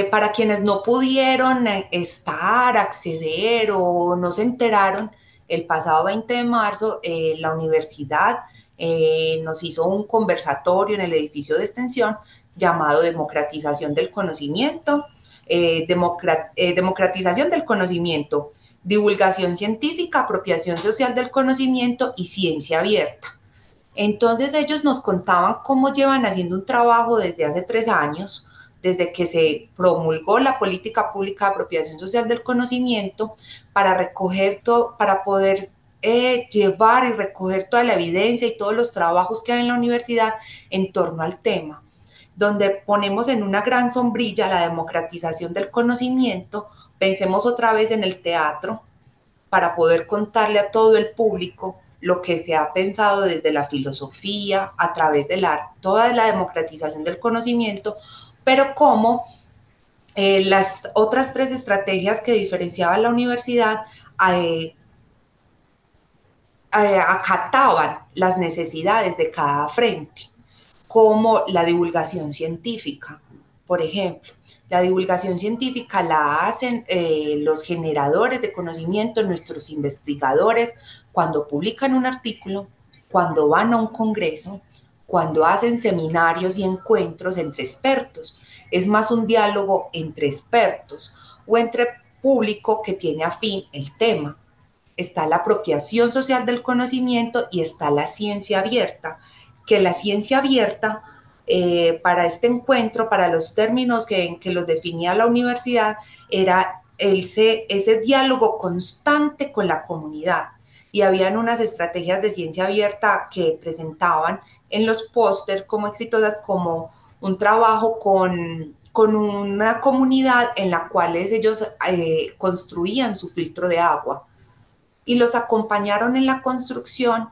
Para quienes no pudieron estar, acceder o no se enteraron, el pasado 20 de marzo la universidad nos hizo un conversatorio en el edificio de extensión llamado Democratización del Conocimiento, democratización del conocimiento, divulgación científica, apropiación social del conocimiento y ciencia abierta. Entonces ellos nos contaban cómo llevan haciendo un trabajo desde hace 3 años, desde que se promulgó la política pública de apropiación social del conocimiento, para recoger todo, para poder llevar y recoger toda la evidencia y todos los trabajos que hay en la universidad en torno al tema, donde ponemos en una gran sombrilla la democratización del conocimiento. Pensemos otra vez en el teatro para poder contarle a todo el público lo que se ha pensado desde la filosofía, a través del arte, toda la democratización del conocimiento, pero como las otras 3 estrategias que diferenciaba la universidad acataban las necesidades de cada frente, como la divulgación científica. Por ejemplo, la divulgación científica la hacen los generadores de conocimiento, nuestros investigadores, cuando publican un artículo, cuando van a un congreso, cuando hacen seminarios y encuentros entre expertos. Es más un diálogo entre expertos o entre público que tiene afín el tema. Está la apropiación social del conocimiento y está la ciencia abierta, que la ciencia abierta, para este encuentro, para los términos que los definía la universidad, era ese diálogo constante con la comunidad. Y habían unas estrategias de ciencia abierta que presentaban en los pósters como exitosas, como un trabajo con una comunidad en la cual ellos construían su filtro de agua y los acompañaron en la construcción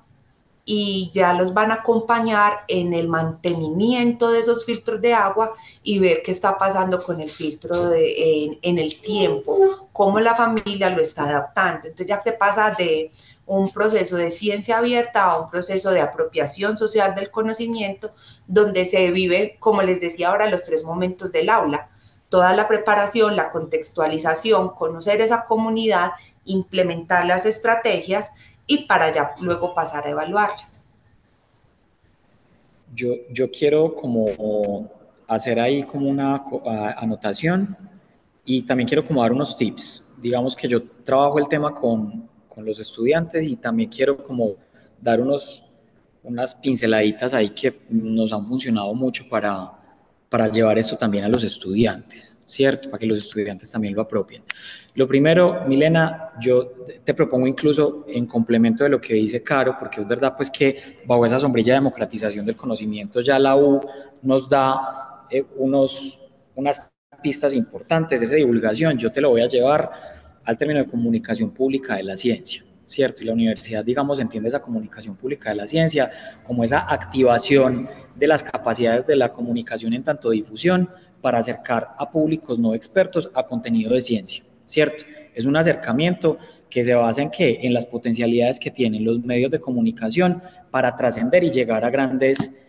y ya los van a acompañar en el mantenimiento de esos filtros de agua y ver qué está pasando con el filtro en el tiempo, cómo la familia lo está adaptando. Entonces ya se pasa de un proceso de ciencia abierta a un proceso de apropiación social del conocimiento, donde se vive, como les decía ahora, los 3 momentos del aula. Toda la preparación, la contextualización, conocer esa comunidad, implementar las estrategias y para ya luego pasar a evaluarlas. Yo quiero como hacer ahí como una anotación y también quiero como dar unos tips. Digamos que yo trabajo el tema con los estudiantes y también quiero como dar unas pinceladitas ahí que nos han funcionado mucho para llevar esto también a los estudiantes, ¿cierto? Para que los estudiantes también lo apropien. Lo primero, Milena, yo te propongo incluso en complemento de lo que dice Caro, porque es verdad pues que bajo esa sombrilla de democratización del conocimiento ya la U nos da unas pistas importantes, esa divulgación, yo te lo voy a llevar al término de comunicación pública de la ciencia, ¿cierto? Y la universidad, digamos, entiende esa comunicación pública de la ciencia como esa activación de las capacidades de la comunicación en tanto difusión para acercar a públicos no expertos a contenido de ciencia, ¿cierto? Es un acercamiento que se basa en ¿qué? En las potencialidades que tienen los medios de comunicación para trascender y llegar a grandes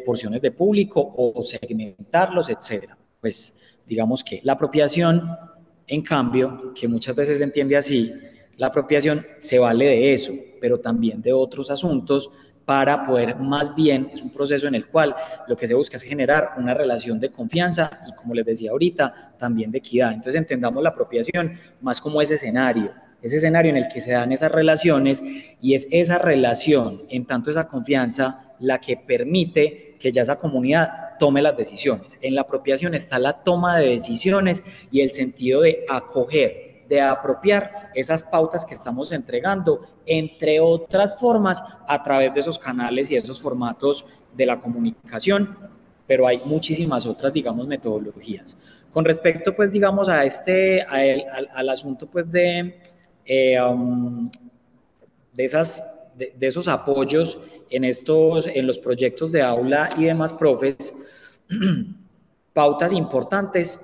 porciones de público o segmentarlos, etcétera. Pues digamos que la apropiación, en cambio, que muchas veces se entiende así, la apropiación se vale de eso, pero también de otros asuntos para poder, más bien, es un proceso en el cual lo que se busca es generar una relación de confianza y, como les decía ahorita, también de equidad. Entonces entendamos la apropiación más como ese escenario en el que se dan esas relaciones y es esa relación, en tanto esa confianza, la que permite que ya esa comunidad tome las decisiones. En la apropiación está la toma de decisiones y el sentido de acoger, de apropiar esas pautas que estamos entregando, entre otras formas, a través de esos canales y esos formatos de la comunicación, pero hay muchísimas otras, digamos, metodologías. Con respecto, pues, digamos, al asunto, pues, de esos apoyos en los proyectos de aula y demás profes, Pautas importantes,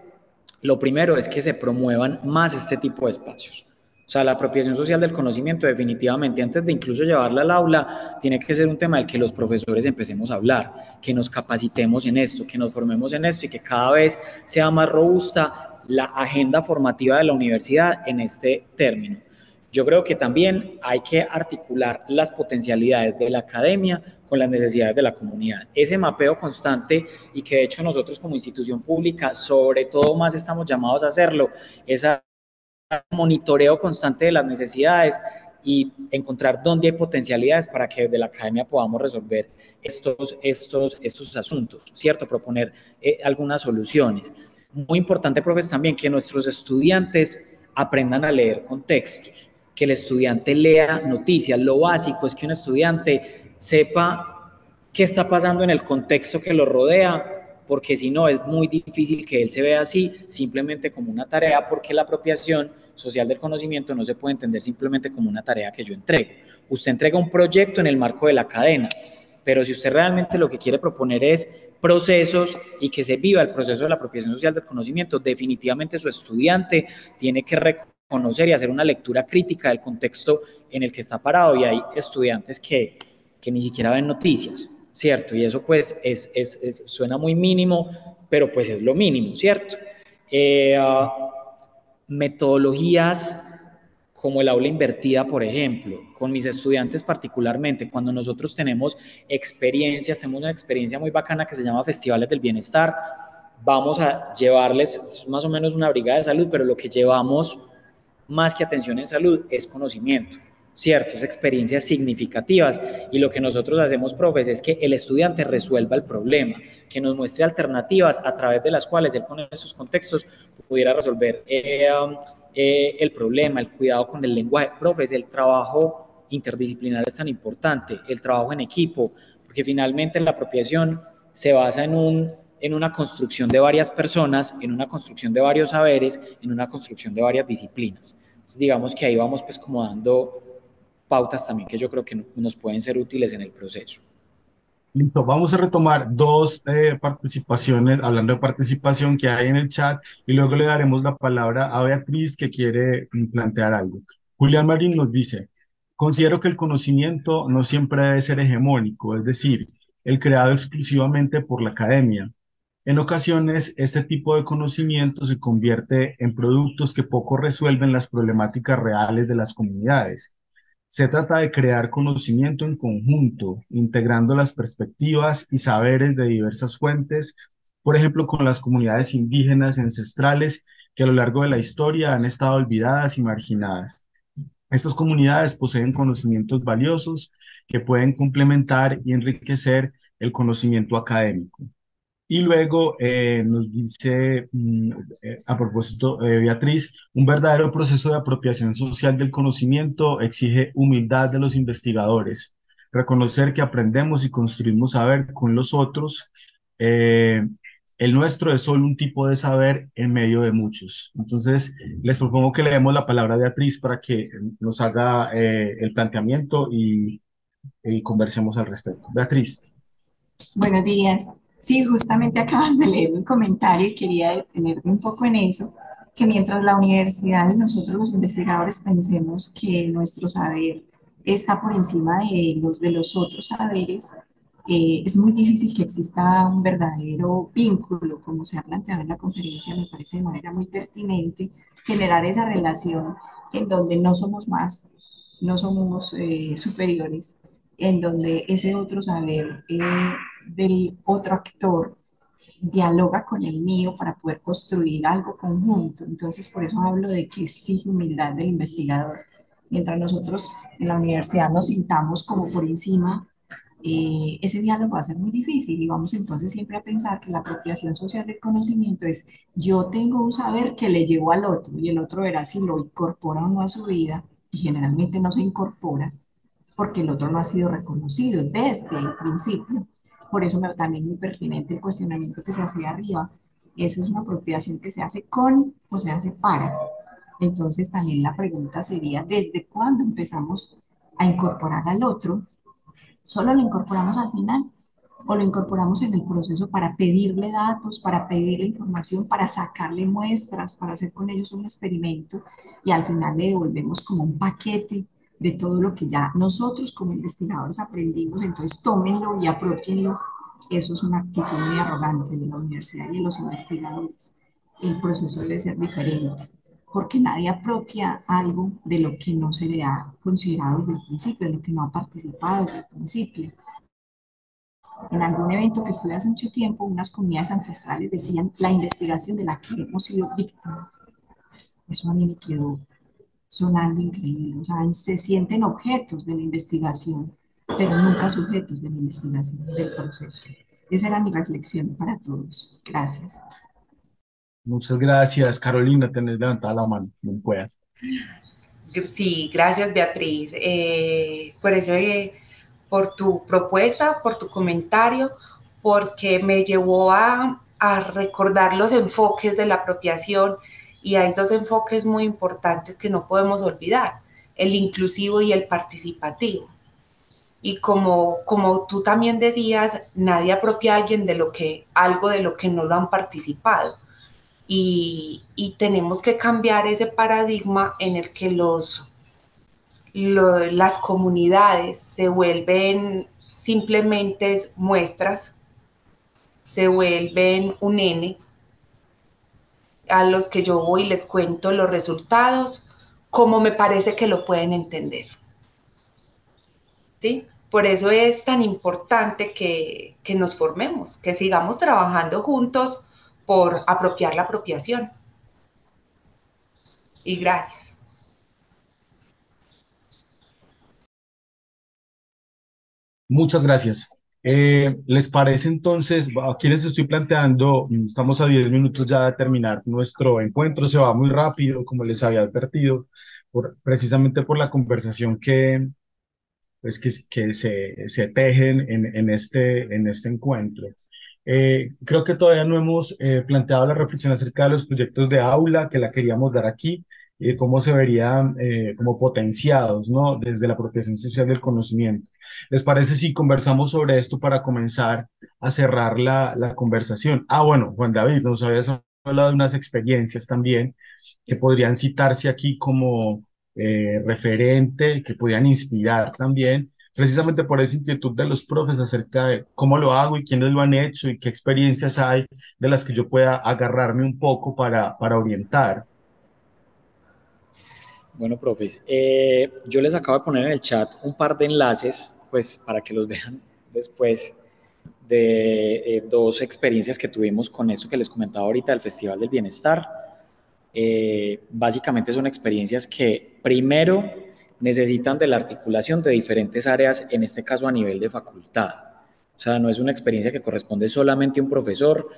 lo primero es que se promuevan más este tipo de espacios. O sea, la apropiación social del conocimiento definitivamente, antes de incluso llevarla al aula, tiene que ser un tema del que los profesores empecemos a hablar, que nos capacitemos en esto, que nos formemos en esto y que cada vez sea más robusta la agenda formativa de la universidad en este término. Yo creo que también hay que articular las potencialidades de la academia con las necesidades de la comunidad. Ese mapeo constante, y que de hecho nosotros como institución pública sobre todo más estamos llamados a hacerlo, ese monitoreo constante de las necesidades y encontrar dónde hay potencialidades para que desde la academia podamos resolver estos asuntos, ¿cierto? Proponer algunas soluciones. Muy importante, profes, también que nuestros estudiantes aprendan a leer contextos, que el estudiante lea noticias. Lo básico es que un estudiante sepa qué está pasando en el contexto que lo rodea, porque si no es muy difícil que él se vea así simplemente como una tarea, porque la apropiación social del conocimiento no se puede entender simplemente como una tarea que yo entrego. Usted entrega un proyecto en el marco de la cadena, pero si usted realmente lo que quiere proponer es procesos y que se viva el proceso de la apropiación social del conocimiento, definitivamente su estudiante tiene que reconocer y hacer una lectura crítica del contexto en el que está parado, y hay estudiantes que ni siquiera ven noticias, ¿cierto? Y eso pues suena muy mínimo, pero pues es lo mínimo, ¿cierto? Metodologías como el aula invertida, por ejemplo, con mis estudiantes particularmente, cuando nosotros tenemos una experiencia muy bacana que se llama Festivales del Bienestar, vamos a llevarles más o menos una brigada de salud, pero lo que llevamos más que atención en salud es conocimiento, ¿cierto? Es experiencias significativas, y lo que nosotros hacemos, profes, es que el estudiante resuelva el problema, que nos muestre alternativas a través de las cuales él con esos contextos pudiera resolver el problema, el cuidado con el lenguaje. Profes, el trabajo interdisciplinar es tan importante, el trabajo en equipo, porque finalmente la apropiación se basa en una construcción de varias personas, en una construcción de varios saberes, en una construcción de varias disciplinas. Entonces, digamos que ahí vamos pues como dando pautas también que yo creo que nos pueden ser útiles en el proceso. Listo, vamos a retomar dos participaciones, hablando de participación que hay en el chat, y luego le daremos la palabra a Beatriz que quiere plantear algo. Julián Marín nos dice, considero que el conocimiento no siempre debe ser hegemónico, es decir, el creado exclusivamente por la academia. En ocasiones, este tipo de conocimiento se convierte en productos que poco resuelven las problemáticas reales de las comunidades. Se trata de crear conocimiento en conjunto, integrando las perspectivas y saberes de diversas fuentes, por ejemplo, con las comunidades indígenas ancestrales que a lo largo de la historia han estado olvidadas y marginadas. Estas comunidades poseen conocimientos valiosos que pueden complementar y enriquecer el conocimiento académico. Y luego nos dice, a propósito, Beatriz, un verdadero proceso de apropiación social del conocimiento exige humildad de los investigadores, reconocer que aprendemos y construimos saber con los otros. eh, el nuestro es solo un tipo de saber en medio de muchos. Entonces, les propongo que le demos la palabra a Beatriz para que nos haga el planteamiento y conversemos al respecto. Beatriz. Buenos días. Sí, justamente acabas de leer un comentario y quería detenerme un poco en eso, que mientras la universidad y nosotros los investigadores pensemos que nuestro saber está por encima de los otros saberes, es muy difícil que exista un verdadero vínculo, como se ha planteado en la conferencia, me parece de manera muy pertinente, generar esa relación en donde no somos más, no somos superiores, en donde ese otro saber del otro actor dialoga con el mío para poder construir algo conjunto. Entonces, por eso hablo de que exige humildad del investigador. Mientras nosotros en la universidad nos sintamos como por encima, ese diálogo va a ser muy difícil, y vamos entonces siempre a pensar que la apropiación social del conocimiento es yo tengo un saber que le llevo al otro, y el otro verá si lo incorpora o no a su vida, y generalmente no se incorpora porque el otro no ha sido reconocido desde el principio. Por eso también muy pertinente el cuestionamiento que se hacía arriba. ¿Esa es una apropiación que se hace con o se hace para? Entonces también la pregunta sería, ¿desde cuándo empezamos a incorporar al otro? ¿Solo lo incorporamos al final? o lo incorporamos en el proceso para pedirle datos, para pedirle información, para sacarle muestras, para hacer con ellos un experimento y al final le devolvemos como un paquete de todo lo que ya nosotros como investigadores aprendimos, entonces tómenlo y apropienlo. Eso es una actitud muy arrogante de la universidad y de los investigadores. El proceso debe ser diferente, porque nadie apropia algo de lo que no se le ha considerado desde el principio, de lo que no ha participado desde el principio. En algún evento que estuve hace mucho tiempo, unas comunidades ancestrales decían la investigación de la que hemos sido víctimas. Eso a mí me quedó sonando increíble. O sea, se sienten objetos de la investigación, pero nunca sujetos de la investigación, del proceso. Esa era mi reflexión para todos. Gracias. Muchas gracias, Carolina, tener levantada la mano, no pueda. Sí, gracias Beatriz por tu propuesta, por tu comentario, porque me llevó a recordar los enfoques de la apropiación y hay dos enfoques muy importantes que no podemos olvidar, el inclusivo y el participativo. Y como tú también decías, nadie apropia a alguien algo de lo que no lo han participado. Y tenemos que cambiar ese paradigma en el que las comunidades se vuelven simplemente muestras, se vuelven un N a los que yo voy y les cuento los resultados como me parece que lo pueden entender. ¿Sí? Por eso es tan importante que nos formemos, que sigamos trabajando juntos por apropiar la apropiación. Y gracias. Muchas gracias. ¿Les parece entonces? Aquí les estoy planteando, estamos a 10 minutos ya de terminar nuestro encuentro, se va muy rápido, como les había advertido, precisamente por la conversación que se tejen en este encuentro. Creo que todavía no hemos planteado la reflexión acerca de los proyectos de aula, que la queríamos dar aquí, y cómo se verían como potenciados, ¿no? Desde la apropiación social del conocimiento. ¿Les parece si conversamos sobre esto para comenzar a cerrar la conversación? Ah, bueno, Juan David, nos habías hablado de unas experiencias también que podrían citarse aquí como referente, que podían inspirar también, precisamente por esa inquietud de los profes acerca de cómo lo hago y quiénes lo han hecho y qué experiencias hay de las que yo pueda agarrarme un poco para orientar. Bueno, profes, yo les acabo de poner en el chat un par de enlaces, pues para que los vean después de dos experiencias que tuvimos con esto que les comentaba ahorita del Festival del Bienestar. Básicamente son experiencias que primero necesitan de la articulación de diferentes áreas, en este caso a nivel de facultad. O sea, no es una experiencia que corresponde solamente a un profesor,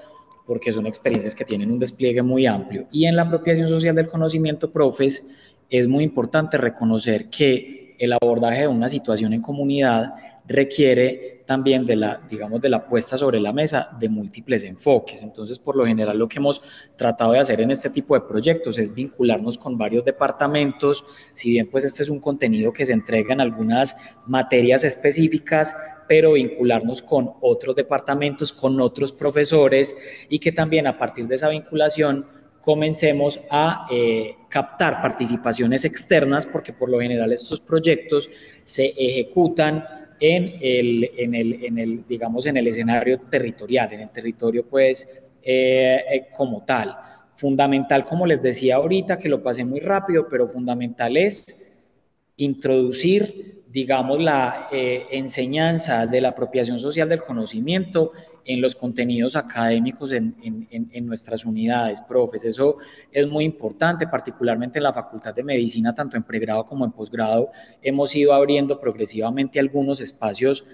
porque son experiencias que tienen un despliegue muy amplio. Y en la apropiación social del conocimiento, profes, es muy importante reconocer que el abordaje de una situación en comunidad requiere también de la puesta sobre la mesa de múltiples enfoques. Entonces, por lo general, lo que hemos tratado de hacer en este tipo de proyectos es vincularnos con varios departamentos, si bien pues este es un contenido que se entrega en algunas materias específicas, pero vincularnos con otros departamentos, con otros profesores y que también a partir de esa vinculación comencemos a captar participaciones externas, porque por lo general estos proyectos se ejecutan digamos, en el escenario territorial, en el territorio pues como tal. Fundamental, como les decía ahorita, que lo pasé muy rápido, pero fundamental es introducir, digamos, la enseñanza de la apropiación social del conocimiento en los contenidos académicos en nuestras unidades, profes. Eso es muy importante, particularmente en la Facultad de Medicina, tanto en pregrado como en posgrado. Hemos ido abriendo progresivamente algunos espacios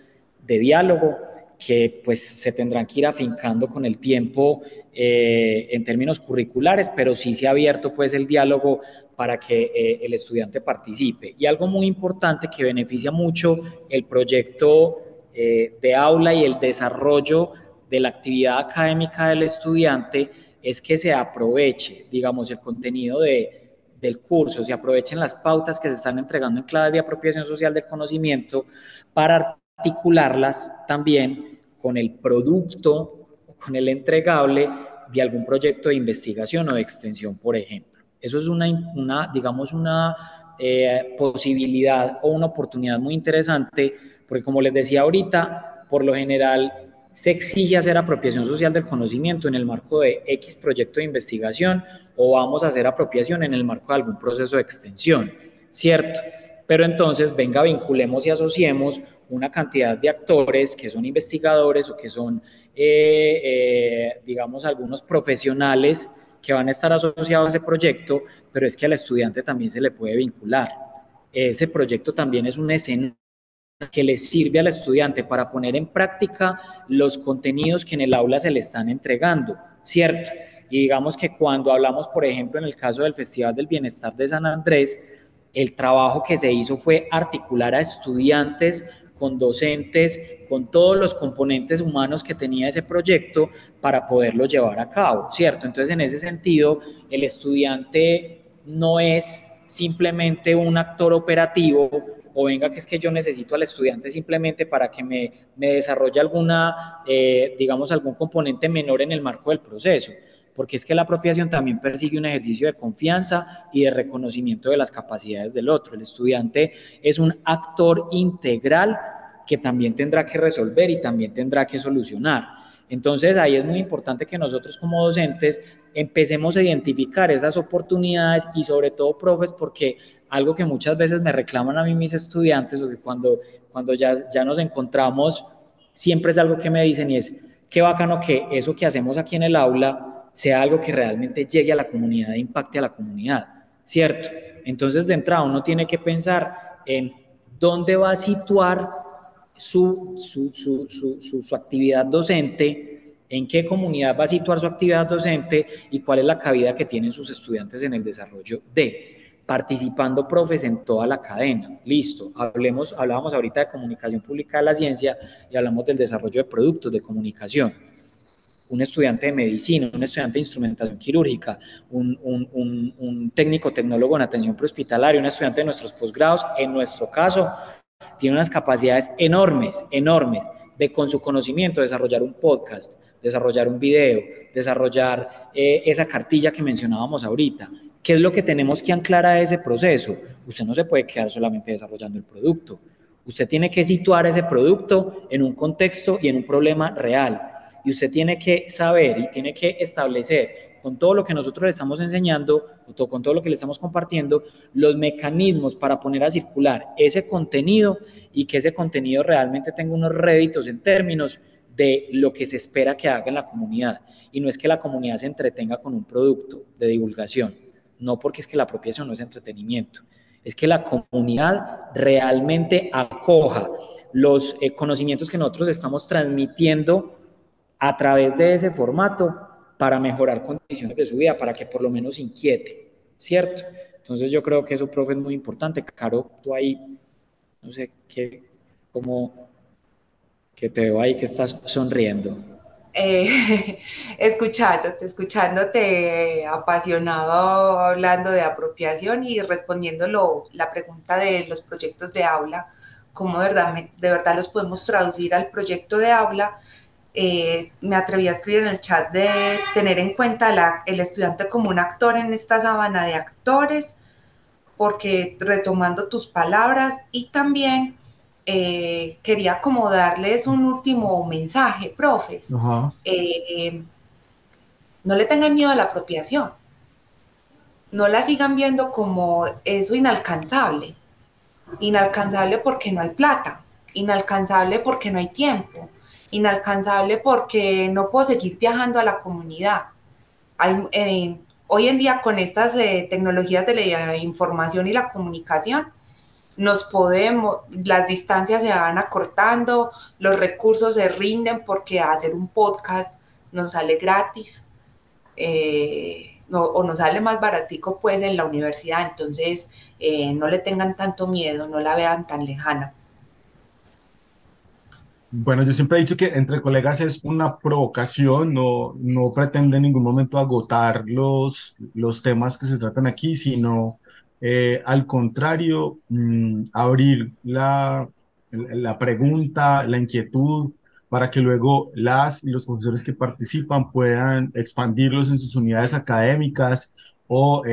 de diálogo que pues se tendrán que ir afincando con el tiempo en términos curriculares, pero sí se ha abierto pues el diálogo para que el estudiante participe. Y algo muy importante que beneficia mucho el proyecto de aula y el desarrollo de la actividad académica del estudiante es que se aproveche, digamos, el contenido del curso, se aprovechen las pautas que se están entregando en clave de apropiación social del conocimiento para articularlas también con el producto o con el entregable de algún proyecto de investigación o de extensión, por ejemplo. Eso es digamos, una posibilidad o una oportunidad muy interesante, porque como les decía ahorita, por lo general se exige hacer apropiación social del conocimiento en el marco de X proyecto de investigación o vamos a hacer apropiación en el marco de algún proceso de extensión, ¿cierto? Pero entonces venga, vinculemos y asociemos una cantidad de actores que son investigadores o que son, digamos, algunos profesionales que van a estar asociados a ese proyecto, pero es que al estudiante también se le puede vincular. Ese proyecto también es un escenario que le sirve al estudiante para poner en práctica los contenidos que en el aula se le están entregando, ¿cierto? Y digamos que cuando hablamos, por ejemplo, en el caso del Festival del Bienestar de San Andrés, el trabajo que se hizo fue articular a estudiantes con docentes, con todos los componentes humanos que tenía ese proyecto para poderlo llevar a cabo, ¿cierto? Entonces, en ese sentido, el estudiante no es simplemente un actor operativo o venga que es que yo necesito al estudiante simplemente para que me desarrolle alguna, digamos, algún componente menor en el marco del proceso, porque es que la apropiación también persigue un ejercicio de confianza y de reconocimiento de las capacidades del otro. El estudiante es un actor integral que también tendrá que resolver y también tendrá que solucionar. Entonces ahí es muy importante que nosotros como docentes empecemos a identificar esas oportunidades y sobre todo, profes, porque algo que muchas veces me reclaman a mí mis estudiantes o que cuando ya nos encontramos, siempre es algo que me dicen y es, qué bacano que eso que hacemos aquí en el aula sea algo que realmente llegue a la comunidad e impacte a la comunidad, ¿cierto? Entonces, de entrada, uno tiene que pensar en dónde va a situar su actividad docente, en qué comunidad va a situar su actividad docente y cuál es la cabida que tienen sus estudiantes en el desarrollo de participando profes en toda la cadena. Listo, hablábamos ahorita de comunicación pública de la ciencia y hablamos del desarrollo de productos de comunicación. Un estudiante de medicina, un estudiante de instrumentación quirúrgica, un técnico tecnólogo en atención prehospitalaria, un estudiante de nuestros posgrados, en nuestro caso, tiene unas capacidades enormes, enormes, de con su conocimiento desarrollar un podcast, desarrollar un video, desarrollar esa cartilla que mencionábamos ahorita. ¿Qué es lo que tenemos que anclar a ese proceso? Usted no se puede quedar solamente desarrollando el producto. Usted tiene que situar ese producto en un contexto y en un problema real. Y usted tiene que saber y tiene que establecer con todo lo que nosotros le estamos enseñando, con todo lo que le estamos compartiendo, los mecanismos para poner a circular ese contenido y que ese contenido realmente tenga unos réditos en términos de lo que se espera que haga en la comunidad. Y no es que la comunidad se entretenga con un producto de divulgación, no porque es que la apropiación no es entretenimiento, es que la comunidad realmente acoja los conocimientos que nosotros estamos transmitiendo a través de ese formato para mejorar condiciones de su vida, para que por lo menos inquiete, ¿cierto? Entonces yo creo que eso, profe, es muy importante. Caro, tú ahí, no sé, como que te veo ahí que estás sonriendo. Eh, escuchándote apasionado hablando de apropiación y respondiendo la pregunta de los proyectos de aula, cómo de verdad los podemos traducir al proyecto de aula. Me atreví a escribir en el chat de tener en cuenta el estudiante como un actor en esta sábana de actores, porque retomando tus palabras y también quería como darles un último mensaje, profes. No le tengan miedo a la apropiación, no la sigan viendo como eso inalcanzable, inalcanzable porque no hay plata, inalcanzable porque no hay tiempo, inalcanzable porque no puedo seguir viajando a la comunidad. Hoy en día con estas tecnologías de la información y la comunicación, las distancias se van acortando, los recursos se rinden porque hacer un podcast nos sale gratis, o nos sale más baratico pues en la universidad. Entonces no le tengan tanto miedo, no la vean tan lejana. Bueno, yo siempre he dicho que entre colegas es una provocación, no pretende en ningún momento agotar los temas que se tratan aquí, sino al contrario, abrir la pregunta, la inquietud para que luego las y los profesores que participan puedan expandirlos en sus unidades académicas o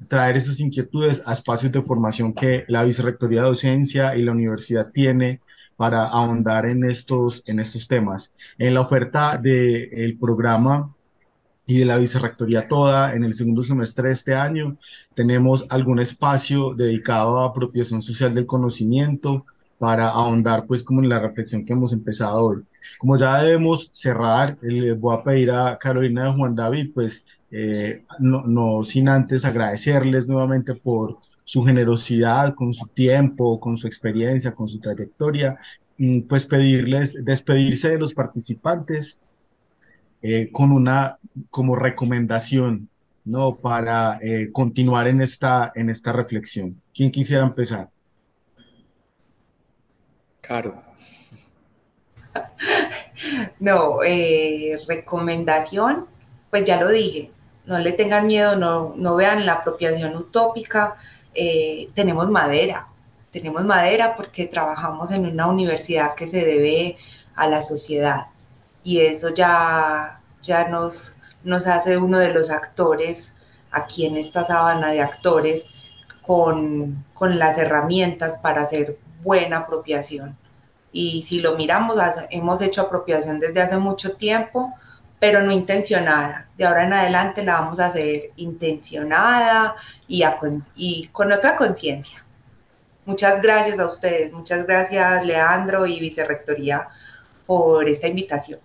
traer esas inquietudes a espacios de formación que la Vicerrectoría de Docencia y la universidad tiene para ahondar en estos temas. En la oferta del programa y de la vicerrectoría toda en el segundo semestre de este año. Tenemos algún espacio dedicado a apropiación social del conocimiento para ahondar pues como en la reflexión que hemos empezado hoy. Como ya debemos cerrar, le voy a pedir a Carolina y Juan David pues no sin antes agradecerles nuevamente por su generosidad, con su tiempo, con su experiencia, con su trayectoria, pues pedirles despedirse de los participantes con una como recomendación, ¿no? Para continuar en esta reflexión. ¿Quién quisiera empezar? Caro. No, recomendación, pues ya lo dije, no le tengan miedo, no vean la apropiación utópica, tenemos madera porque trabajamos en una universidad que se debe a la sociedad y eso ya nos hace uno de los actores aquí en esta sábana de actores con las herramientas para hacer buena apropiación. Y si lo miramos, hemos hecho apropiación desde hace mucho tiempo, pero no intencionada. De ahora en adelante la vamos a hacer intencionada y con otra conciencia. Muchas gracias a ustedes, muchas gracias Leandro y Vicerrectoría por esta invitación.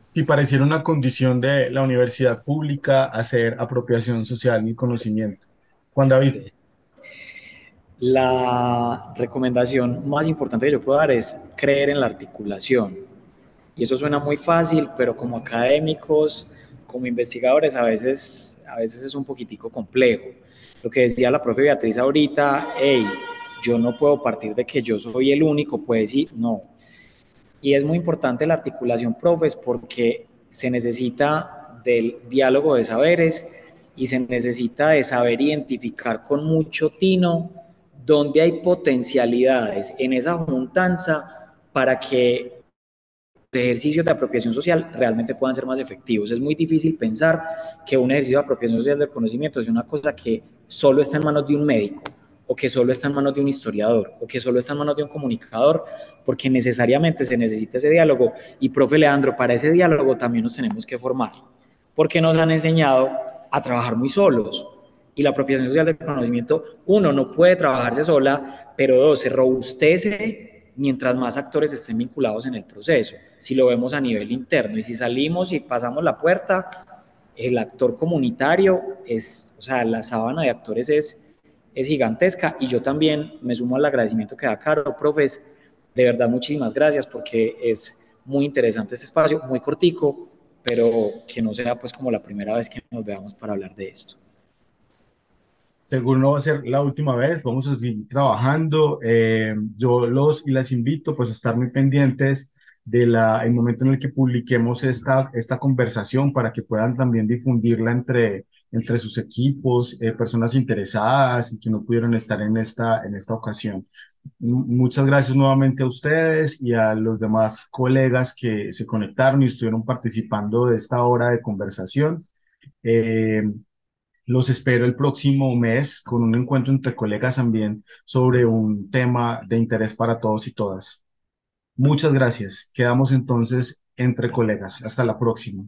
Si pareciera una condición de la universidad pública hacer apropiación social y conocimiento. Juan David. Sí. La recomendación más importante que yo puedo dar es creer en la articulación. Y eso suena muy fácil, pero como académicos, como investigadores, a veces es un poquitico complejo. Lo que decía la profe Beatriz ahorita, hey, yo no puedo partir de que yo soy el único, pues sí, no. Y es muy importante la articulación, profes, porque se necesita del diálogo de saberes y se necesita de saber identificar con mucho tino dónde hay potencialidades en esa juntanza para que ejercicios de apropiación social realmente puedan ser más efectivos. Es muy difícil pensar que un ejercicio de apropiación social del conocimiento es una cosa que solo está en manos de un médico, o que solo está en manos de un historiador, o que solo está en manos de un comunicador, porque necesariamente se necesita ese diálogo. Y, profe Leandro, para ese diálogo también nos tenemos que formar, porque nos han enseñado a trabajar muy solos. Y la apropiación social del conocimiento, uno, no puede trabajarse sola, pero dos, se robustece mientras más actores estén vinculados en el proceso. Si lo vemos a nivel interno y si salimos y pasamos la puerta, el actor comunitario es, o sea, la sábana de actores es gigantesca. Y yo también me sumo al agradecimiento que da Caro, profes, de verdad muchísimas gracias porque es muy interesante este espacio, muy cortico, pero que no sea pues como la primera vez que nos veamos para hablar de esto. Seguro no va a ser la última vez, vamos a seguir trabajando. Yo los y las invito pues a estar muy pendientes de el momento en el que publiquemos esta conversación para que puedan también difundirla entre sus equipos, personas interesadas y que no pudieron estar en esta ocasión. Muchas gracias nuevamente a ustedes y a los demás colegas que se conectaron y estuvieron participando de esta hora de conversación. Eh, los espero el próximo mes con un encuentro entre colegas también sobre un tema de interés para todos y todas. Muchas gracias. Quedamos entonces entre colegas. Hasta la próxima.